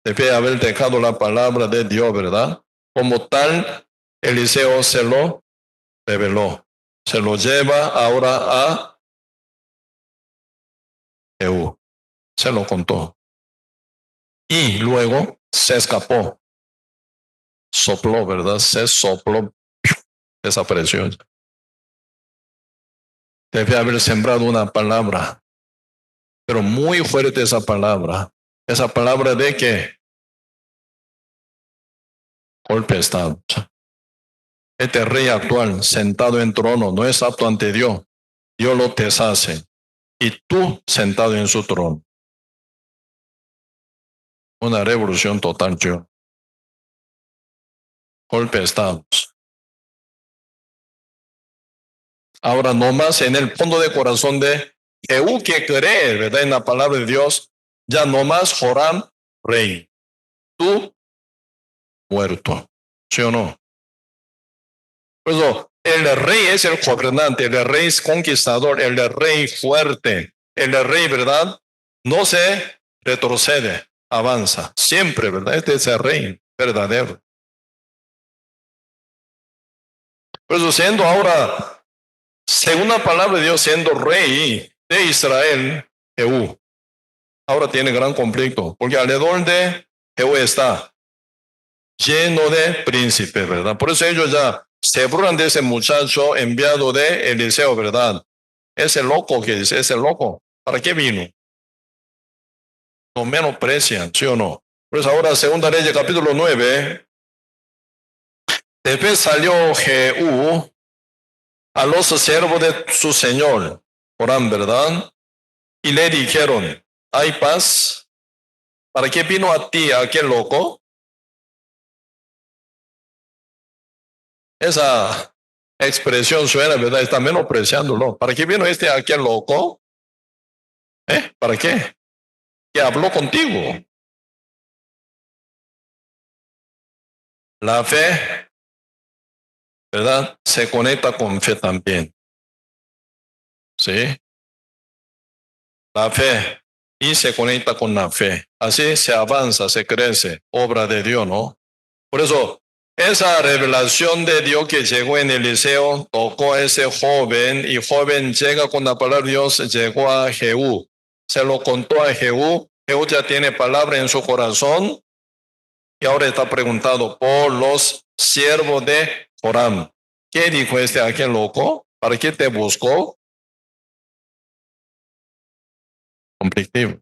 Debe haber dejado la palabra de Dios, ¿verdad? Como tal, Eliseo se lo reveló. Se lo lleva ahora a Jehú. Se lo contó. Y luego se escapó. Sopló, ¿verdad? Se sopló. Desapareció. debe haber sembrado una palabra, pero muy fuerte esa palabra. Esa palabra de que golpe está. Este rey actual, sentado en trono, no es apto ante Dios. Dios lo deshace. Y tú sentado en su trono. Una revolución total, yo. Golpe estamos. Ahora nomás en el fondo de corazón de Jehú que cree, ¿verdad? En la palabra de Dios, ya nomás Joram, rey. Tú, muerto. ¿Sí o no? Por eso, el rey es el gobernante, el rey es conquistador, el rey fuerte, el rey, ¿verdad? No se retrocede, avanza. Siempre, ¿verdad? Este es el rey verdadero. Por eso, siendo ahora, según la palabra de Dios, siendo rey de Israel, Jehú, ahora tiene gran conflicto, porque alrededor de Jehú está lleno de príncipes, ¿verdad? Por eso ellos ya se burlan de ese muchacho enviado de Eliseo, ¿verdad? Ese loco que dice, ese loco, ¿para qué vino? Lo menosprecian, ¿sí o no? Por eso ahora, segunda Reyes, capítulo 9, después salió Jehú a los siervos de su señor, Joram, ¿verdad? Y le dijeron, ¿hay paz? ¿Para qué vino a ti aquel loco? Esa expresión suena, ¿verdad? Está menospreciándolo. ¿Para qué vino aquel loco? ¿Para qué? Que habló contigo. La fe, ¿verdad? Se conecta con fe también. ¿Sí? La fe. Y se conecta con la fe. Así se avanza, se crece. Obra de Dios, ¿no? Por eso, esa revelación de Dios que llegó en Eliseo tocó a ese joven y joven llega con la palabra de Dios, llegó a Jehú. Se lo contó a Jehú. Jehú ya tiene palabra en su corazón y ahora está preguntado por los siervos de Joram. ¿Qué dijo aquel loco? ¿Para qué te buscó? Conflictivo.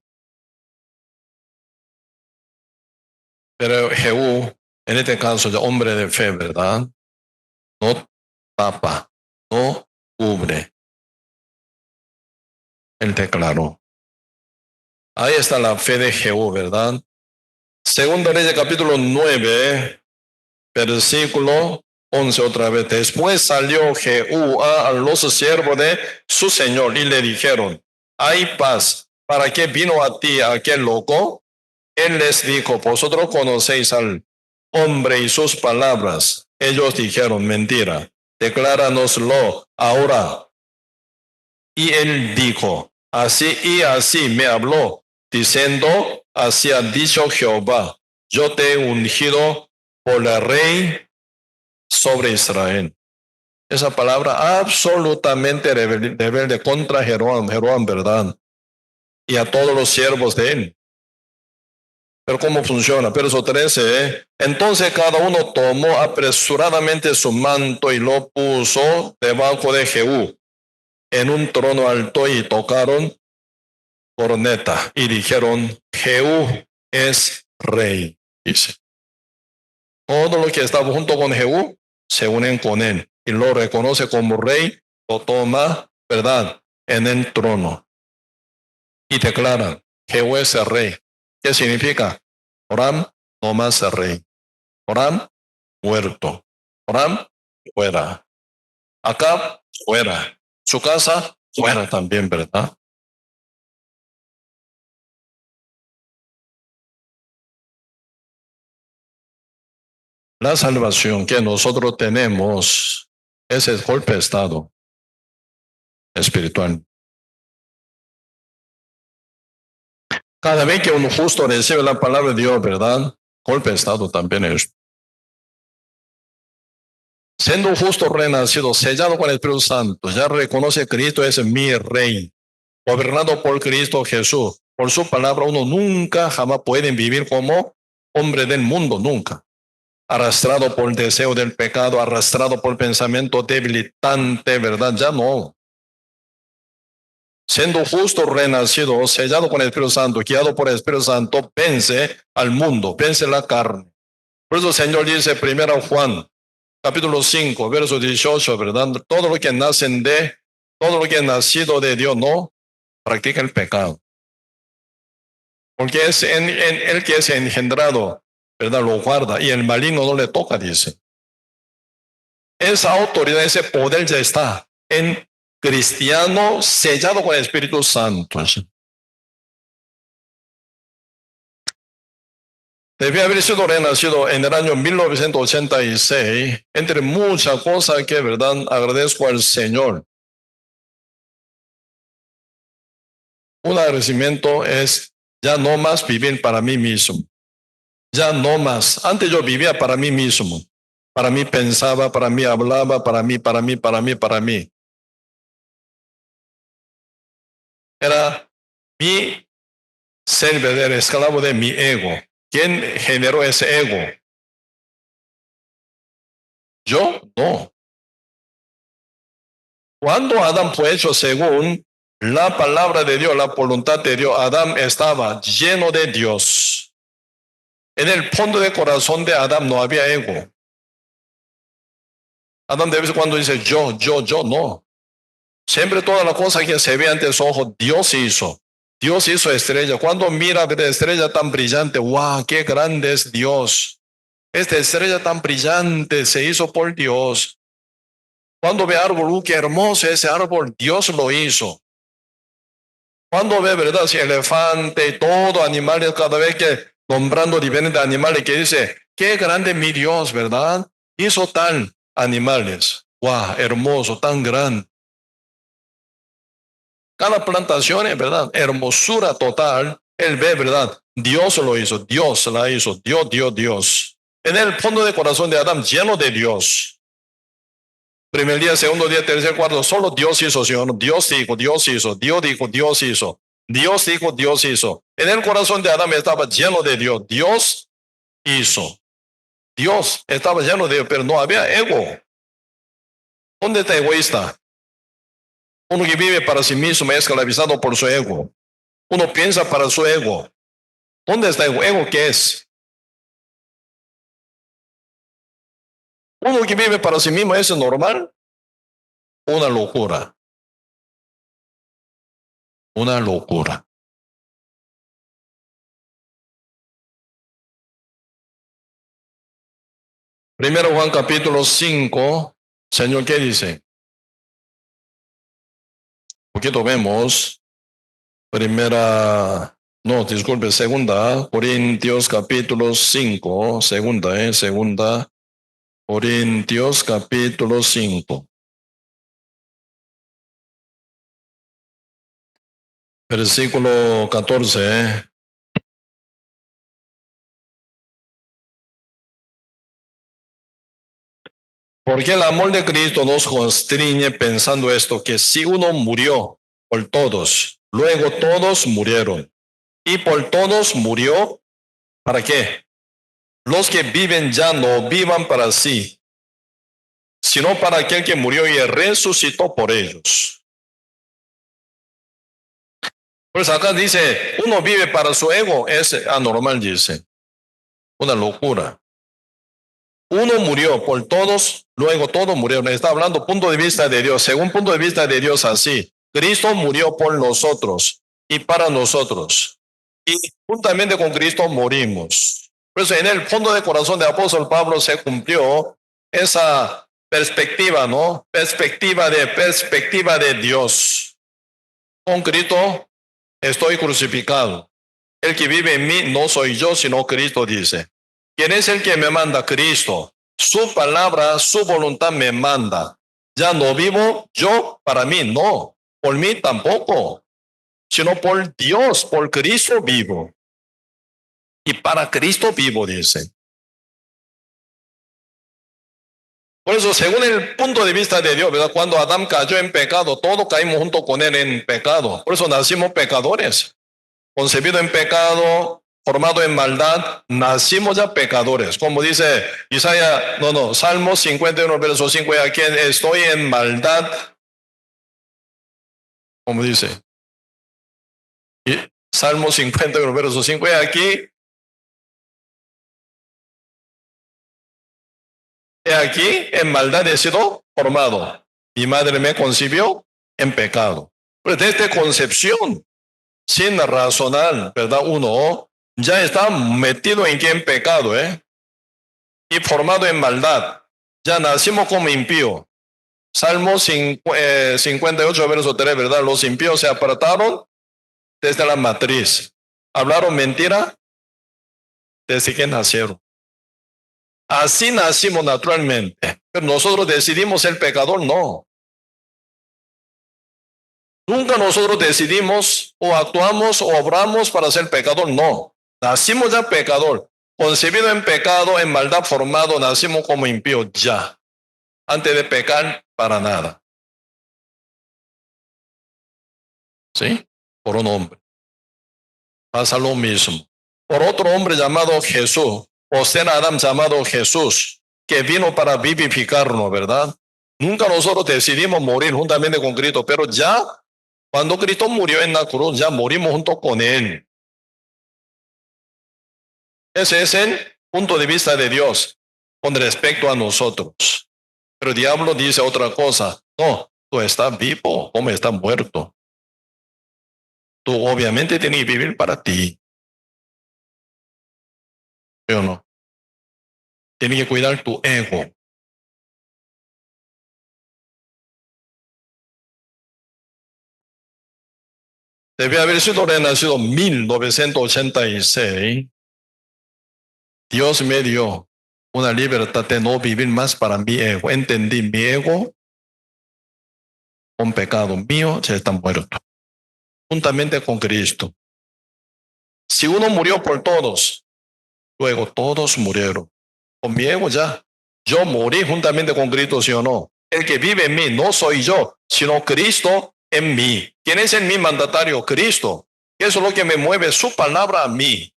Pero Jehú, en este caso, de hombre de fe, ¿verdad? No tapa, no cubre. Él declaró. Ahí está la fe de Jehú, ¿verdad? Segunda Reyes, capítulo 9, versículo 11 otra vez. Después salió Jehú a los siervos de su señor y le dijeron, hay paz. ¿Para qué vino a ti aquel loco? Él les dijo, vosotros conocéis al hombre y sus palabras. Ellos dijeron, mentira, decláranoslo ahora. Y él dijo, así y así me habló, diciendo, así ha dicho Jehová, yo te he ungido por el rey sobre Israel. Esa palabra absolutamente rebelde contra Jeroboam, ¿verdad? Y a todos los siervos de él. Pero ¿cómo funciona? Verso 13, entonces cada uno tomó apresuradamente su manto y lo puso debajo de Jehú en un trono alto y tocaron corneta y dijeron, Jehú es rey, dice. Todo lo que estaba junto con Jehú se unen con él y lo reconoce como rey, lo toma, ¿verdad?, en el trono. Y declaran, Jehú es el rey. ¿Qué significa? Joram no más el rey. Joram muerto. Joram fuera. Acá fuera. Su casa fuera también, ¿verdad? La salvación que nosotros tenemos es el golpe de estado espiritual. Cada vez que un justo recibe la palabra de Dios, ¿verdad? Golpe de estado también es. Siendo un justo renacido, sellado con el Espíritu Santo, ya reconoce que Cristo es mi rey, gobernado por Cristo Jesús. Por su palabra uno nunca, jamás puede vivir como hombre del mundo, nunca. Arrastrado por el deseo del pecado, arrastrado por el pensamiento debilitante, ¿verdad? Ya no. siendo justo, renacido, sellado con el Espíritu Santo, guiado por el Espíritu Santo, vence al mundo, vence la carne. Por eso el Señor dice, 1 Juan, capítulo 5, verso 18, ¿verdad? Todo lo que es nacido de Dios no practica el pecado. Porque es el que es engendrado, ¿verdad? Lo guarda y el maligno no le toca, dice. Esa autoridad, ese poder ya está en cristiano sellado con el Espíritu Santo. Debía haber sido renacido en el año 1986, entre muchas cosas que, ¿verdad?, agradezco al Señor. Un agradecimiento es ya no más vivir para mí mismo. Ya no más. Antes yo vivía para mí mismo. Para mí pensaba, para mí hablaba, para mí. Era mi servidor, esclavo de mi ego. ¿Quién generó ese ego? Yo no. Cuando Adán fue hecho según la palabra de Dios, la voluntad de Dios, Adán estaba lleno de Dios. En el fondo del corazón de Adán no había ego. Adán de vez en cuando dice yo, no. Siempre toda la cosa que se ve ante sus ojos, Dios hizo. Dios hizo estrella. Cuando mira la estrella tan brillante, ¡wow! ¡Qué grande es Dios! Esta estrella tan brillante se hizo por Dios. Cuando ve árbol, qué hermoso ese árbol, Dios lo hizo. Cuando ve, ¿verdad? Si elefante y todo, animales, cada vez que nombrando diferentes animales, que dice, qué grande mi Dios, ¿verdad? Hizo tal animales. ¡Wow! Hermoso, tan grande. Cada plantación, ¿verdad? Hermosura total. Él ve, ¿verdad? Dios lo hizo, Dios la hizo, Dios. En el fondo del corazón de Adán, lleno de Dios. Primer día, segundo día, tercer, cuarto, solo Dios hizo, Señor. Dios dijo, Dios hizo. Dios dijo, Dios hizo. Dios dijo, Dios hizo. En el corazón de Adán estaba lleno de Dios. Dios hizo. Dios estaba lleno de Dios, pero no había ego. ¿Dónde está egoísta? Uno que vive para sí mismo es esclavizado por su ego. Uno piensa para su ego. ¿Dónde está el ego? ¿Qué es? Uno que vive para sí mismo es normal. Una locura. Una locura. Primero Juan capítulo 5. Señor, ¿qué dice? Poquito vemos. Segunda Corintios capítulo 5. Segunda Corintios capítulo 5. Versículo 14. Porque el amor de Cristo nos constriñe pensando esto, que si uno murió por todos, luego todos murieron. Y por todos murió, ¿para qué? Los que viven ya no vivan para sí, sino para aquel que murió y resucitó por ellos. Pues acá dice, uno vive para su ego, es anormal, dice. Una locura. Uno murió por todos, luego todos murieron. Está hablando punto de vista de Dios. Según punto de vista de Dios, así. Cristo murió por nosotros y para nosotros. Y juntamente con Cristo morimos. Por eso en el fondo del corazón del apóstol Pablo se cumplió esa perspectiva, ¿no? Perspectiva de Dios. Con Cristo estoy crucificado. El que vive en mí no soy yo, sino Cristo, dice. ¿Quién es el que me manda? Cristo. Su palabra, su voluntad me manda. Ya no vivo yo para mí, no. Por mí tampoco. Sino por Dios, por Cristo vivo. Y para Cristo vivo, dice. Por eso, según el punto de vista de Dios, ¿verdad? Cuando Adán cayó en pecado, todos caímos junto con él en pecado. Por eso nacimos pecadores. Concebido en pecado, formado en maldad, nacimos ya pecadores. Como dice Salmo 51, verso 5, a quien estoy en maldad. Como dice, Y Salmo 51, verso 5, he aquí, en maldad he sido formado. Mi madre me concibió en pecado. Pues desde concepción, sin razonar, ¿verdad? Uno ya está metido en qué, en pecado, y formado en maldad. Ya nacimos como impío. Salmo 58, verso 3, ¿verdad? Los impíos se apartaron desde la matriz. Hablaron mentira desde que nacieron. Así nacimos naturalmente. Pero nosotros decidimos ser pecador, no. Nunca nosotros decidimos o actuamos o obramos para ser pecador, no. Nacimos ya pecador. Concebido en pecado, en maldad formado, nacimos como impíos ya. Antes de pecar, para nada. ¿Sí? Por un hombre. Pasa lo mismo. Por otro hombre llamado Jesús, o ser Adán llamado Jesús, que vino para vivificarnos, ¿verdad? Nunca nosotros decidimos morir juntamente con Cristo, pero ya cuando Cristo murió en la cruz, ya morimos junto con Él. Ese es el punto de vista de Dios con respecto a nosotros. Pero el diablo dice otra cosa. No, tú estás vivo, como estás muerto. Tú obviamente tienes que vivir para ti. ¿Sí o no? Tienes que cuidar tu ego. Debe haber sido renacido en 1986. Dios me dio una libertad de no vivir más para mi ego. Entendí mi ego, un pecado mío, ya está muerto. Juntamente con Cristo. Si uno murió por todos, luego todos murieron. Con mi ego ya. Yo morí juntamente con Cristo, ¿sí o no? El que vive en mí no soy yo, sino Cristo en mí. ¿Quién es en mí mandatario? Cristo. Eso es lo que me mueve, su palabra a mí.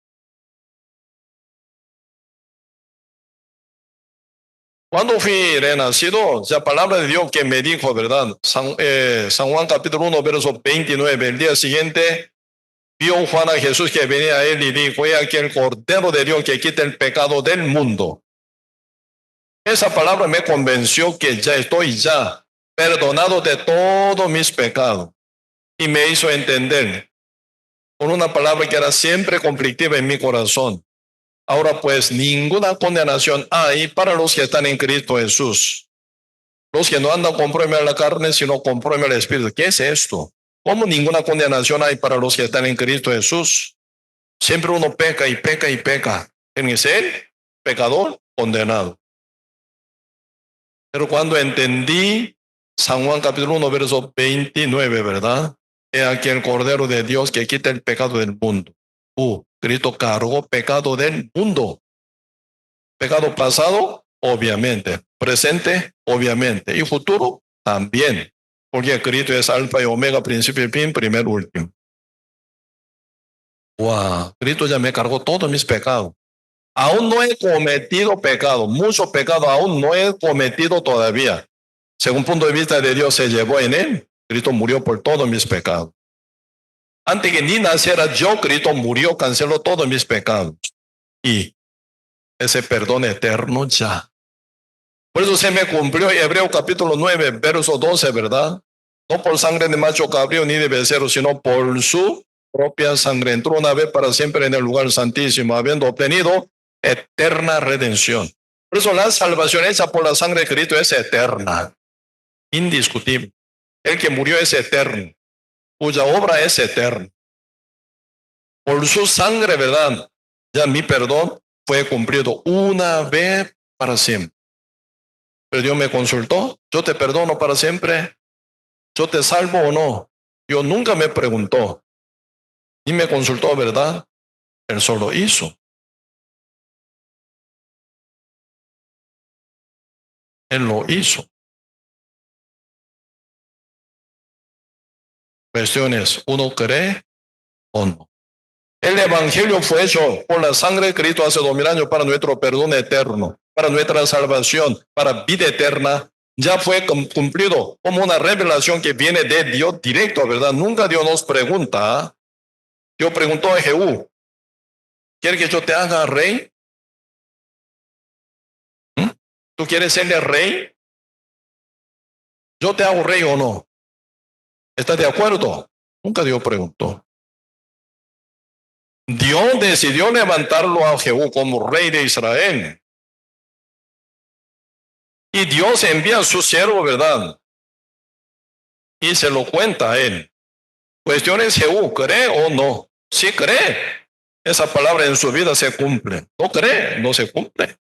Cuando fui renacido, la palabra de Dios que me dijo, ¿verdad? San Juan capítulo 1, verso 29. El día siguiente vio Juan a Jesús que venía a él y dijo, he aquí el Cordero de Dios que quita el pecado del mundo. Esa palabra me convenció que ya estoy ya perdonado de todos mis pecados. Y me hizo entender con una palabra que era siempre conflictiva en mi corazón. Ahora pues ninguna condenación hay para los que están en Cristo Jesús. Los que no andan conforme a la carne, sino conforme al Espíritu. ¿Qué es esto? ¿Cómo ninguna condenación hay para los que están en Cristo Jesús? Siempre uno peca y peca y peca. ¿Quién es él? Pecador, condenado. Pero cuando entendí San Juan capítulo 1, verso 29, ¿verdad? He aquí el Cordero de Dios que quita el pecado del mundo. Cristo cargó pecado del mundo. Pecado pasado, obviamente. Presente, obviamente. Y futuro, también. Porque Cristo es alfa y omega, principio y fin, primer, último. Wow, Cristo ya me cargó todos mis pecados. Aún no he cometido pecado, mucho pecado aún no he cometido todavía. Según punto de vista de Dios, se llevó en él. Cristo murió por todos mis pecados. Antes que ni naciera yo, Cristo murió, canceló todos mis pecados. Y ese perdón eterno ya. Por eso se me cumplió Hebreo capítulo 9, verso 12, ¿verdad? No por sangre de macho cabrío ni de becerro, sino por su propia sangre. Entró una vez para siempre en el lugar santísimo, habiendo obtenido eterna redención. Por eso la salvación hecha por la sangre de Cristo es eterna, indiscutible. El que murió es eterno, cuya obra es eterna. Por su sangre, ¿verdad? Ya mi perdón fue cumplido una vez para siempre. Pero Dios me consultó, yo te perdono para siempre, yo te salvo o no. Dios nunca me preguntó, ni me consultó, ¿verdad? Él solo hizo. Él lo hizo. Cuestiones, ¿uno cree o no? El evangelio fue hecho por la sangre de Cristo hace 2000 años para nuestro perdón eterno, para nuestra salvación, para vida eterna. Ya fue cumplido como una revelación que viene de Dios directo, ¿verdad? Nunca Dios nos pregunta, Dios preguntó a Jehú, ¿quieres que yo te haga rey? ¿Tú quieres serle rey? ¿Yo te hago rey o no? ¿Estás de acuerdo? Nunca Dios preguntó. Dios decidió levantarlo a Jehú como rey de Israel. Y Dios envía a su siervo, ¿verdad? Y se lo cuenta a él. Cuestión es Jehú, ¿cree o no? Sí cree. Esa palabra en su vida se cumple. No cree, no se cumple.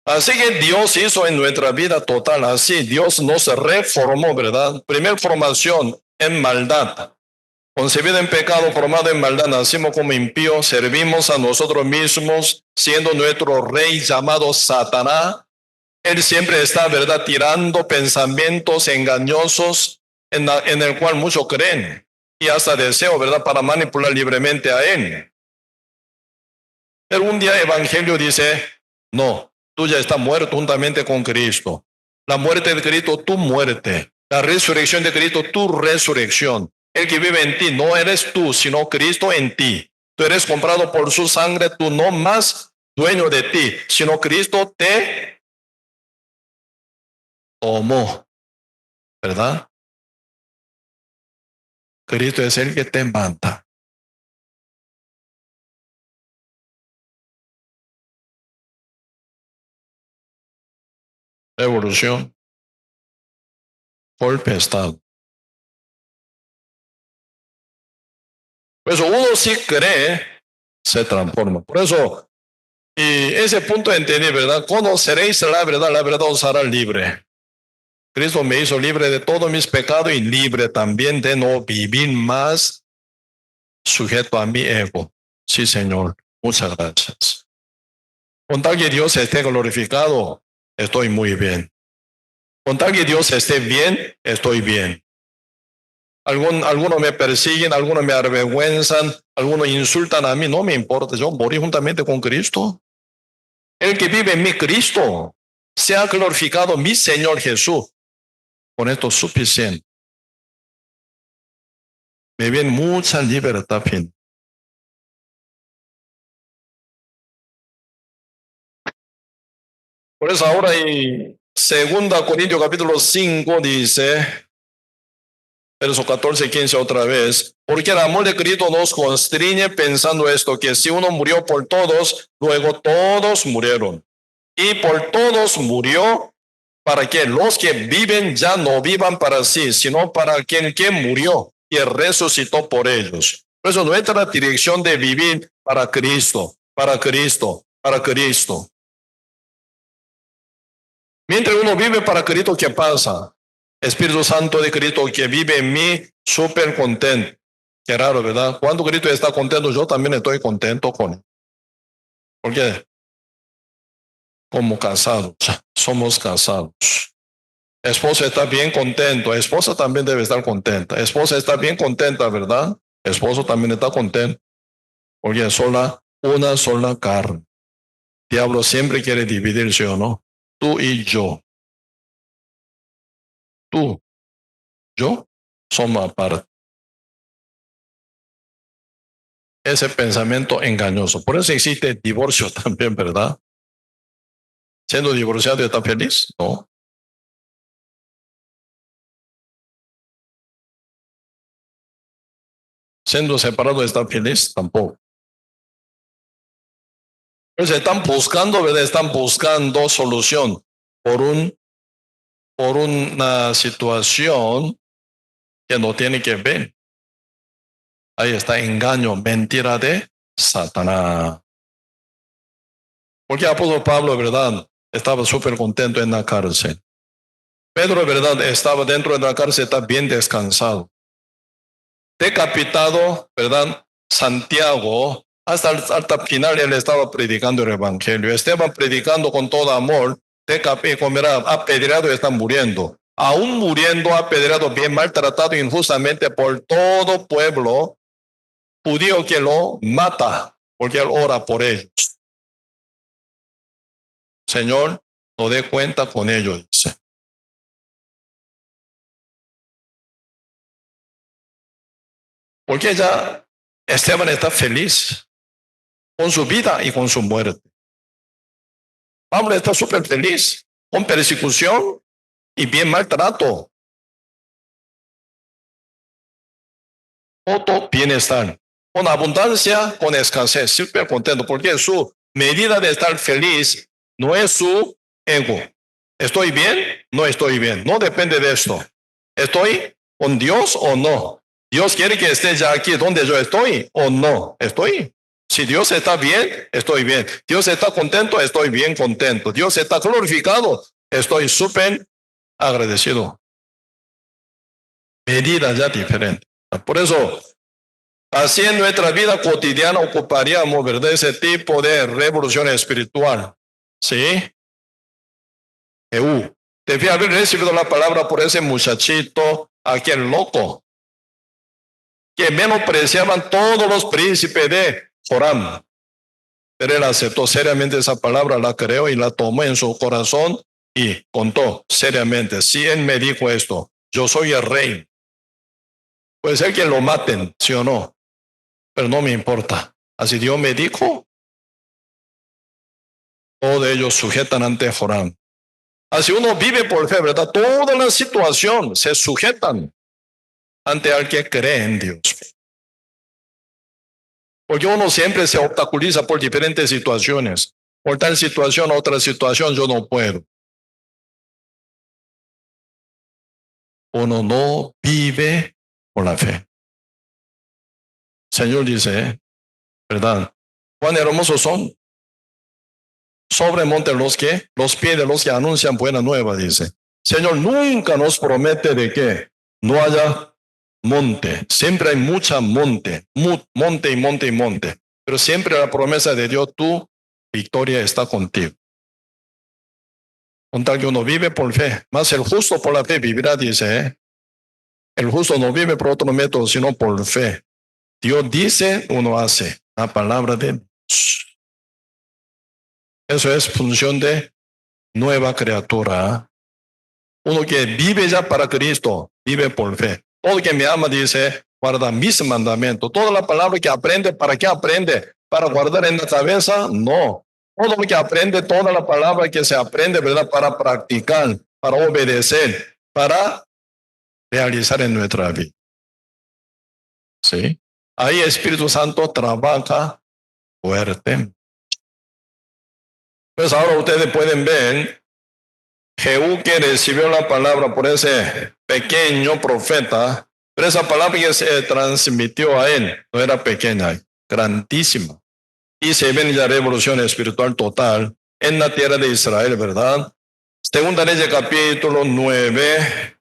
Así que Dios hizo en nuestra vida total así. Dios nos reformó, ¿verdad? Primer formación en maldad. Concebido en pecado, formado en maldad, nacimos como impíos, servimos a nosotros mismos, siendo nuestro rey llamado Satanás. Él siempre está, ¿verdad?, tirando pensamientos engañosos en el cual muchos creen y hasta deseo, ¿verdad?, para manipular libremente a él. Pero un día el Evangelio dice, no, tú ya estás muerto juntamente con Cristo. La muerte de Cristo, tu muerte. La resurrección de Cristo, tu resurrección. El que vive en ti no eres tú, sino Cristo en ti. Tú eres comprado por su sangre, tú no más dueño de ti, sino Cristo te tomó, ¿verdad? Cristo es el que te manda. Evolución, golpe de estado. Por eso uno sí cree, se transforma. Por eso, y ese punto entendí, ¿verdad? Conoceréis la verdad os hará libre. Cristo me hizo libre de todos mis pecados y libre también de no vivir más sujeto a mi ego. Sí, Señor. Muchas gracias. Con tal que Dios esté glorificado, estoy muy bien. Con tal que Dios esté bien, estoy bien. Algunos me persiguen, algunos me avergüenzan, algunos insultan a mí, no me importa, yo morí juntamente con Cristo. El que vive en mi Cristo, sea glorificado mi Señor Jesús. Con esto es suficiente. Me viene mucha libertad. Fin. Por eso ahora en 2 Corintios capítulo 5 dice, verso 14 y 15 otra vez, porque el amor de Cristo nos constriñe pensando esto, que si uno murió por todos, luego todos murieron. Y por todos murió, para que los que viven ya no vivan para sí, sino para quien murió y resucitó por ellos. Por eso nuestra dirección de vivir para Cristo, para Cristo, para Cristo. Mientras uno vive para Cristo, ¿qué pasa? Espíritu Santo de Cristo que vive en mí, súper contento. Qué raro, ¿verdad? Cuando Cristo está contento, yo también estoy contento con él. ¿Por qué? Como casados, somos casados. Esposa está bien contento, esposa también debe estar contenta. Esposa está bien contenta, ¿verdad? Esposo también está contento. Porque es una sola carne. Diablo siempre quiere dividirse o no. Tú y yo. Tú, yo, somos aparte. Ese pensamiento engañoso. Por eso existe divorcio también, ¿verdad? Siendo divorciado está feliz, no. Siendo separado está feliz, tampoco. Entonces están buscando, ¿verdad? Están buscando solución por una situación que no tiene que ver. Ahí está engaño, mentira de Satanás. Porque el apóstol Pablo, ¿verdad? Estaba súper contento en la cárcel. Pedro, ¿verdad? Estaba dentro de la cárcel, está bien descansado. Decapitado, ¿verdad? Santiago, hasta el final él estaba predicando el evangelio. Esteban predicando con todo amor, apedreado y están muriendo. Aún muriendo, apedreado, bien maltratado injustamente por todo pueblo judío que lo mata, porque él ora por ellos. Señor, no dé cuenta con ellos, dice. Porque ya Esteban está feliz con su vida y con su muerte. Pablo está súper feliz con persecución y bien maltrato. Todo bienestar. Con abundancia, con escasez. Súper contento porque su medida de estar feliz no es su ego. ¿Estoy bien? No estoy bien. No depende de esto. ¿Estoy con Dios o no? ¿Dios quiere que esté ya aquí donde yo estoy o no? ¿Estoy? Si Dios está bien, estoy bien. Dios está contento, estoy bien contento. Dios está glorificado, estoy súper agradecido. Medida ya diferente. Por eso, así en nuestra vida cotidiana ocuparíamos, ¿verdad?, ese tipo de revolución espiritual. ¿Sí? Debía haber recibido la palabra por ese muchachito, aquel loco, que menospreciaban todos los príncipes de Joram. Pero él aceptó seriamente esa palabra, la creó y la tomó en su corazón y contó seriamente, si él me dijo esto, yo soy el rey, puede ser que lo maten, sí o no, pero no me importa. Así Dios me dijo, todos ellos sujetan ante Joram. Así uno vive por fe, ¿verdad? Toda la situación se sujetan ante al que cree en Dios. Porque uno siempre se obstaculiza por diferentes situaciones. Por tal situación, otra situación, yo no puedo. Uno no vive por la fe. Señor dice, ¿verdad? Cuán hermosos son sobre monte los pies de los que anuncian buena nueva, dice. Señor nunca nos promete de que no haya monte. Siempre hay mucha monte, monte y monte y monte. Pero siempre la promesa de Dios, tu victoria está contigo. Con tal que uno vive por fe, más el justo por la fe vivirá, dice. El justo no vive por otro método, sino por fe. Dios dice, uno hace. La palabra de Dios. Eso es función de nueva criatura. Uno que vive ya para Cristo, vive por fe. Todo el que me ama, dice, guarda mis mandamientos. Toda la palabra que aprende, ¿para qué aprende? ¿Para guardar en la cabeza? No. Todo lo que aprende, toda la palabra que se aprende, ¿verdad? Para practicar, para obedecer, para realizar en nuestra vida. ¿Sí? Ahí Espíritu Santo trabaja fuerte. Pues ahora ustedes pueden ver, Jehú que recibió la palabra por ese pequeño profeta, pero esa palabra que se transmitió a él no era pequeña, grandísima. Y se ven la revolución espiritual total en la tierra de Israel, ¿verdad? Segunda Reyes capítulo 9,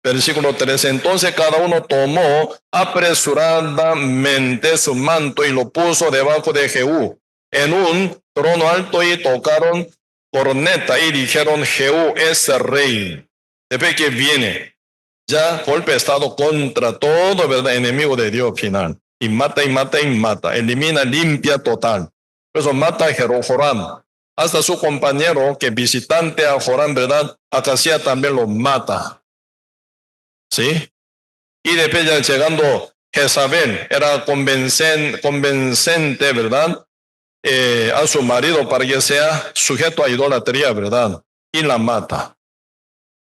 versículo 13. Entonces cada uno tomó apresuradamente su manto y lo puso debajo de Jehú en un trono alto y tocaron corneta y dijeron, Jehú es el rey. Después que viene, ya golpe estado contra todo, ¿verdad?, enemigo de Dios final. Y mata y mata y mata. Elimina, limpia total. Por eso mata a Joram. Hasta su compañero, que visitante a Joram, ¿verdad?, Acasía también lo mata. ¿Sí? Y después ya llegando Jezabel, era convencente, ¿verdad?, a su marido para que sea sujeto a idolatría, ¿verdad? Y la mata.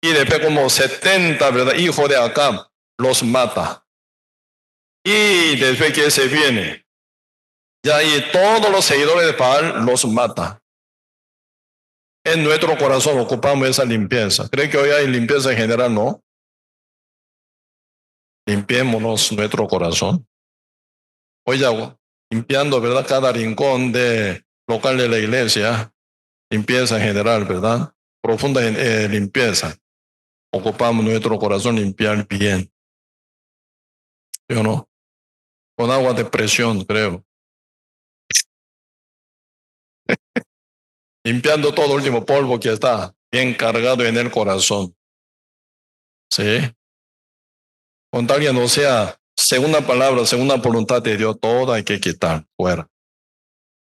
Y después como 70, ¿verdad?, hijos de Acab, los mata. Y después que se viene, ya y todos los seguidores de Baal los mata. En nuestro corazón ocupamos esa limpieza. ¿Creen que hoy hay limpieza en general? No. Limpiémonos nuestro corazón. Hoy ya limpiando, ¿verdad?, cada rincón de local de la iglesia. Limpieza en general, ¿verdad? Profunda limpieza. Ocupamos nuestro corazón limpiar bien. ¿Sí o no? Con agua de presión, creo. Limpiando todo el último polvo que está bien cargado en el corazón. ¿Sí? Con tal que no sea segunda palabra, segunda voluntad de Dios, todo hay que quitar fuera.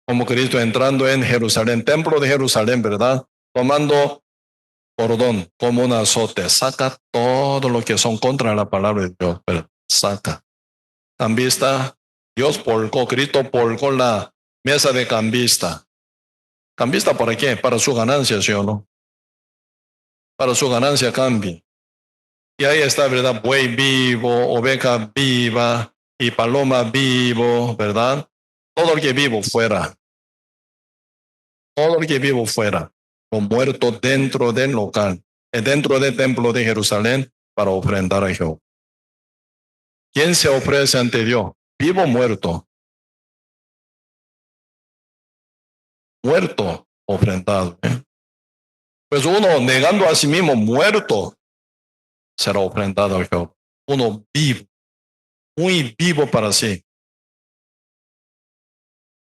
Como Cristo entrando en Jerusalén, templo de Jerusalén, ¿verdad? Tomando cordón como un azote, saca todo lo que son contra la palabra de Dios, pero saca. cambista. Dios volcó, Cristo volcó la mesa de cambista. ¿Cambista para qué? Para su ganancia, ¿sí o no? Para su ganancia cambie. Y ahí está, ¿verdad? Buey vivo, oveja viva y paloma vivo, ¿verdad? Todo el que vivo fuera. Todo el que vivo fuera. O muerto dentro del local, dentro del templo de Jerusalén para ofrendar a Jehová. ¿Quién se ofrece ante Dios? Vivo o muerto. Muerto, ofrendado. Pues uno negando a sí mismo muerto será ofrendado a Jehová. Uno vivo, muy vivo para sí.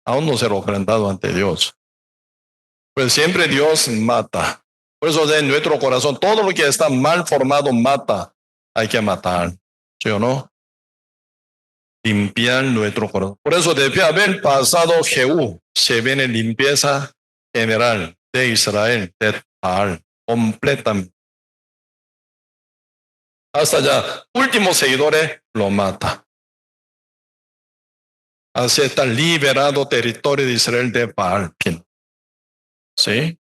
Aún no será ofrendado ante Dios. Pues siempre Dios mata. Por eso en nuestro corazón, todo lo que está mal formado mata. Hay que matar. ¿Sí o no? Limpiar nuestro corazón. Por eso debe haber pasado Jehú. Se viene limpieza general de Israel, de Baal, completamente. Hasta allá, últimos seguidores lo mata. Así está liberado territorio de Israel de Baal. ¿Sí?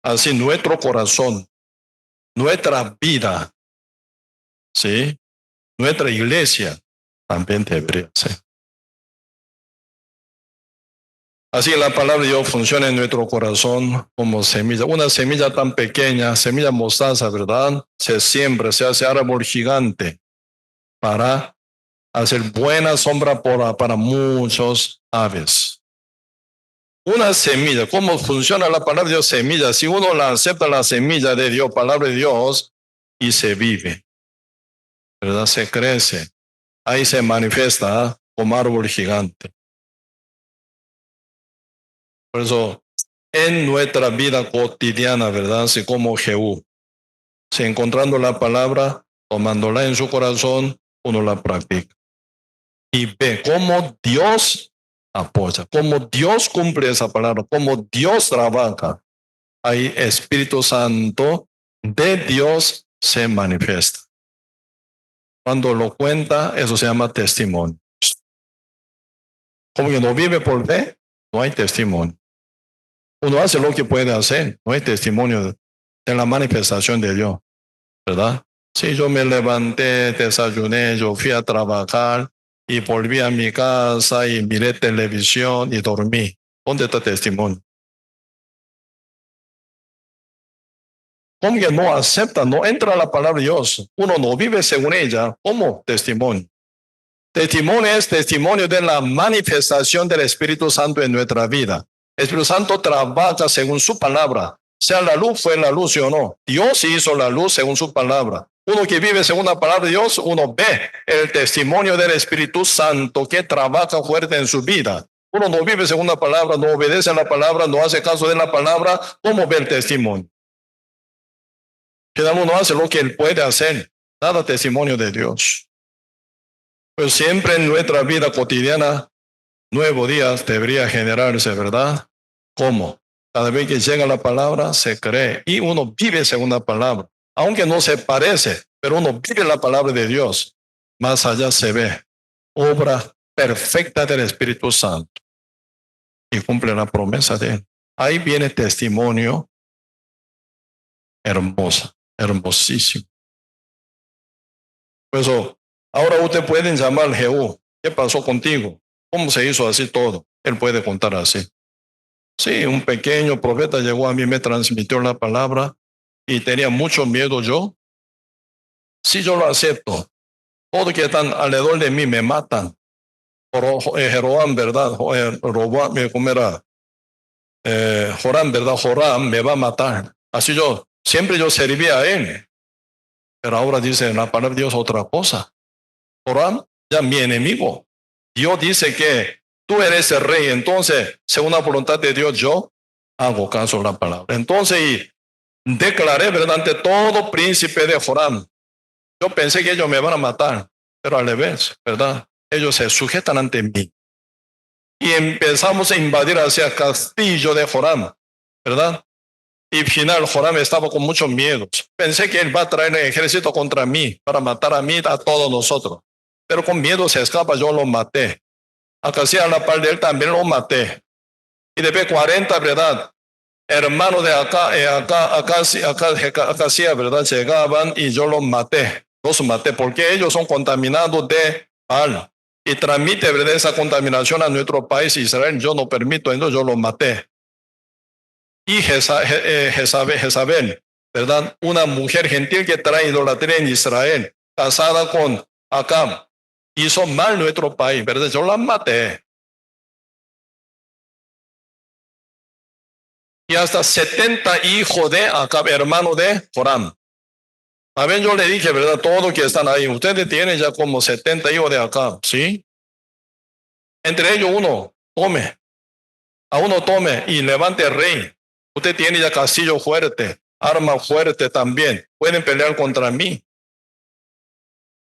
Así nuestro corazón, nuestra vida, ¿sí? Nuestra iglesia también debería ser. Así la palabra de Dios funciona en nuestro corazón como semilla. Una semilla tan pequeña, semilla mostaza, ¿verdad? Se siembra, se hace árbol gigante para hacer buena sombra para muchos aves. Una semilla, ¿cómo funciona la palabra de Dios? Semilla. Si uno la acepta la semilla de Dios, palabra de Dios, y se vive, ¿verdad? Se crece. Ahí se manifiesta como árbol gigante. Por eso, en nuestra vida cotidiana, ¿verdad? Así como Jehú, si encontrando la palabra, tomándola en su corazón, uno la practica. Y ve cómo Dios apoya, cómo Dios cumple esa palabra, cómo Dios trabaja. Ahí Espíritu Santo de Dios se manifiesta. Cuando lo cuenta, eso se llama testimonio. Como que no vive por fe, no hay testimonio. Uno hace lo que puede hacer, no hay testimonio de la manifestación de Dios, ¿verdad? Si yo me levanté, desayuné, yo fui a trabajar y volví a mi casa y miré televisión y dormí. ¿Dónde está el testimonio? ¿Cómo que no acepta, no entra la palabra de Dios? Uno no vive según ella, ¿cómo testimonio? Testimonio es testimonio de la manifestación del Espíritu Santo en nuestra vida. El Espíritu Santo trabaja según su palabra. Sea la luz, fue la luz, ¿sí o no? Dios hizo la luz según su palabra. Uno que vive según la palabra de Dios, uno ve el testimonio del Espíritu Santo que trabaja fuerte en su vida. Uno no vive según la palabra, no obedece a la palabra, no hace caso de la palabra, ¿cómo ve el testimonio? Cada uno hace lo que él puede hacer, nada testimonio de Dios. Pues siempre en nuestra vida cotidiana, nuevos días debería generarse, ¿verdad? ¿Cómo? Cada vez que llega la palabra, se cree y uno vive según la palabra. Aunque no se parece, pero uno vive la palabra de Dios. Más allá se ve obra perfecta del Espíritu Santo y cumple la promesa de él. Ahí viene testimonio hermosa, hermosísimo. Por eso, ahora usted puede llamar a Jehú. ¿Qué pasó contigo? ¿Cómo se hizo así todo? Él puede contar así. Sí, un pequeño profeta llegó a mí, me transmitió la palabra y tenía mucho miedo yo. Sí, yo lo acepto. Todos que están alrededor de mí me matan. Jeroam, ¿verdad? ¿Cómo era? Joram, ¿verdad? Joram me va a matar. Así siempre yo servía a él. Pero ahora dice la palabra de Dios otra cosa. Joram, ya mi enemigo. Dios dice que tú eres el rey, entonces, según la voluntad de Dios, yo hago caso a la palabra. Entonces, declaré, ¿verdad? Ante todo príncipe de Joram. Yo pensé que ellos me van a matar, pero al revés, ¿verdad? Ellos se sujetan ante mí. Y empezamos a invadir hacia el castillo de Joram, ¿verdad? Y al final Joram estaba con muchos miedos. Pensé que él va a traer el ejército contra mí, para matar a mí, a todos nosotros. pero con miedo se escapa, yo lo maté. Acá a la par de él también lo maté. Y después 40, ¿verdad? Hermanos de acá, acá, ¿verdad? Llegaban y yo los maté. Los maté porque ellos son contaminados de Baal. Y transmite, ¿verdad? Esa contaminación a nuestro país, Israel. Yo no permito, entonces yo los maté. Y Jezabel, ¿verdad? Una mujer gentil que trae idolatría en Israel, casada con Acab, hizo mal nuestro país, ¿verdad? Yo la maté. Y hasta 70 hijos de Acab, hermano de Joram. A ver, yo le dije, ¿verdad? Todos que están ahí, ustedes tienen ya como 70 hijos de Acab, ¿sí? Entre ellos uno, tome. A uno tome y levante rey. Usted tiene ya castillo fuerte, arma fuerte también. Pueden pelear contra mí.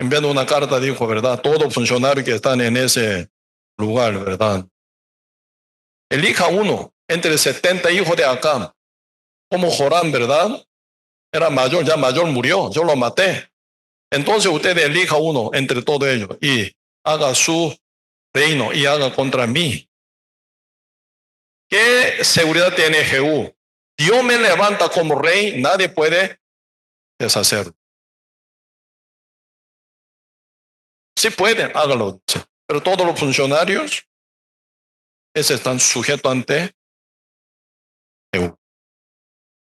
Enviando una carta, dijo, ¿verdad? Todos los funcionarios que están en ese lugar, ¿verdad? Elija uno entre 70 hijos de Acab. Como Joram, ¿verdad? Era mayor, ya mayor murió. Yo lo maté. Entonces usted elija uno entre todos ellos y haga su reino y haga contra mí. ¿Qué seguridad tiene Jehú? Dios me levanta como rey, nadie puede deshacerlo. Sí pueden, hágalo. Pero todos los funcionarios están sujetos ante Jehú.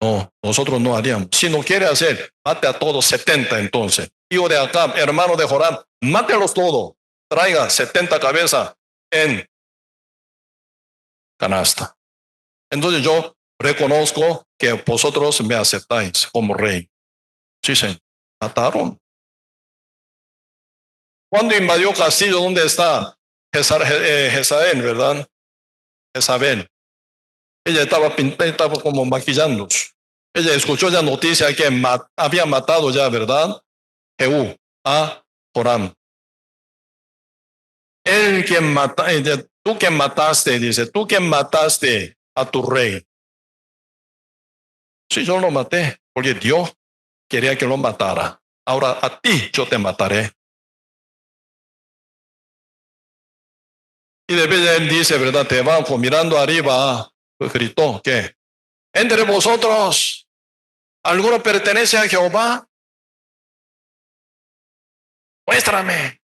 No, nosotros no haríamos. Si no quiere hacer, mate a todos 70 entonces. Hijo de Acab, hermano de Joram, mátelos todos. Traiga 70 cabezas en canasta. Entonces yo reconozco que vosotros me aceptáis como rey. Sí, se mataron. Cuando invadió Castillo, ¿dónde está Jezabel, verdad? Jezabel. Ella estaba como maquillándose. Ella escuchó ya noticia que había matado ya, ¿verdad? Jehú a Joram. Él quien mata, tú que mataste, dice, tú que mataste a tu rey. Sí, yo lo maté, porque Dios quería que lo matara. Ahora a ti yo te mataré. Y después él dice, ¿verdad? Te banco mirando arriba, pues gritó que entre vosotros, ¿alguno pertenece a Jehová? Muéstrame.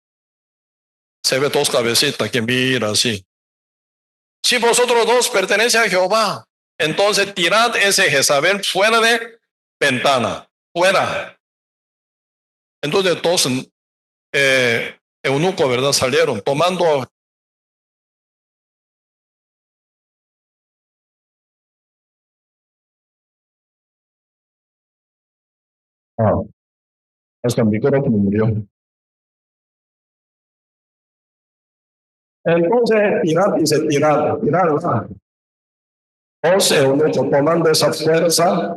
Se ve dos cabecitas que mira así. Si vosotros dos pertenecen a Jehová, entonces tirad ese Jezabel fuera de ventana, fuera. Entonces todos eunucos, ¿verdad? Salieron tomando. Hasta el micrófono murió. Entonces tirad. Dos eunucos tomando esa fuerza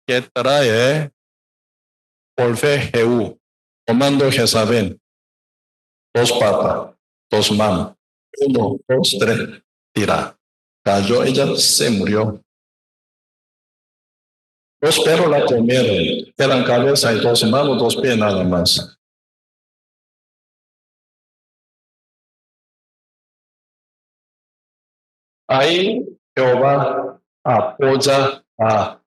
que trae por fe Jehú, tomando Jezabel, dos patas, dos manos, 1, 2, 3, tira. Cayó, ella se murió. Dos perros la comieron, eran cabeza y 2 manos, 2 pies nada más. Ahí Jehová apoya a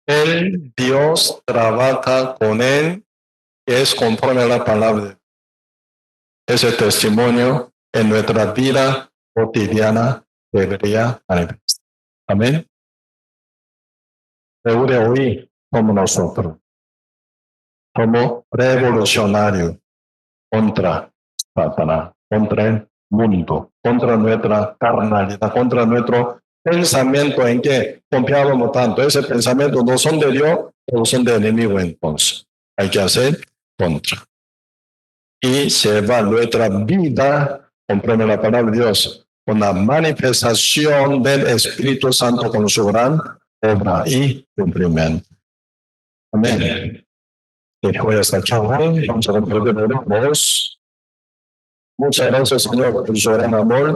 él, Dios trabaja con él, que es conforme a la palabra. Ese testimonio en nuestra vida cotidiana debería manifestar. Amén. Debe oír como nosotros, como revolucionario contra Satanás, contra el mundo, contra nuestra carnalidad, contra nuestro pensamiento en que confiábamos tanto. Ese pensamiento no son de Dios, pero son de enemigo entonces. Hay que hacer contra. Y se va nuestra vida, conforme la palabra de Dios, con la manifestación del Espíritu Santo con su gran obra y cumplimiento. Amén. Voy a estar chavando. Vamos a repetir. Muchas gracias, Señor, por su gran amor.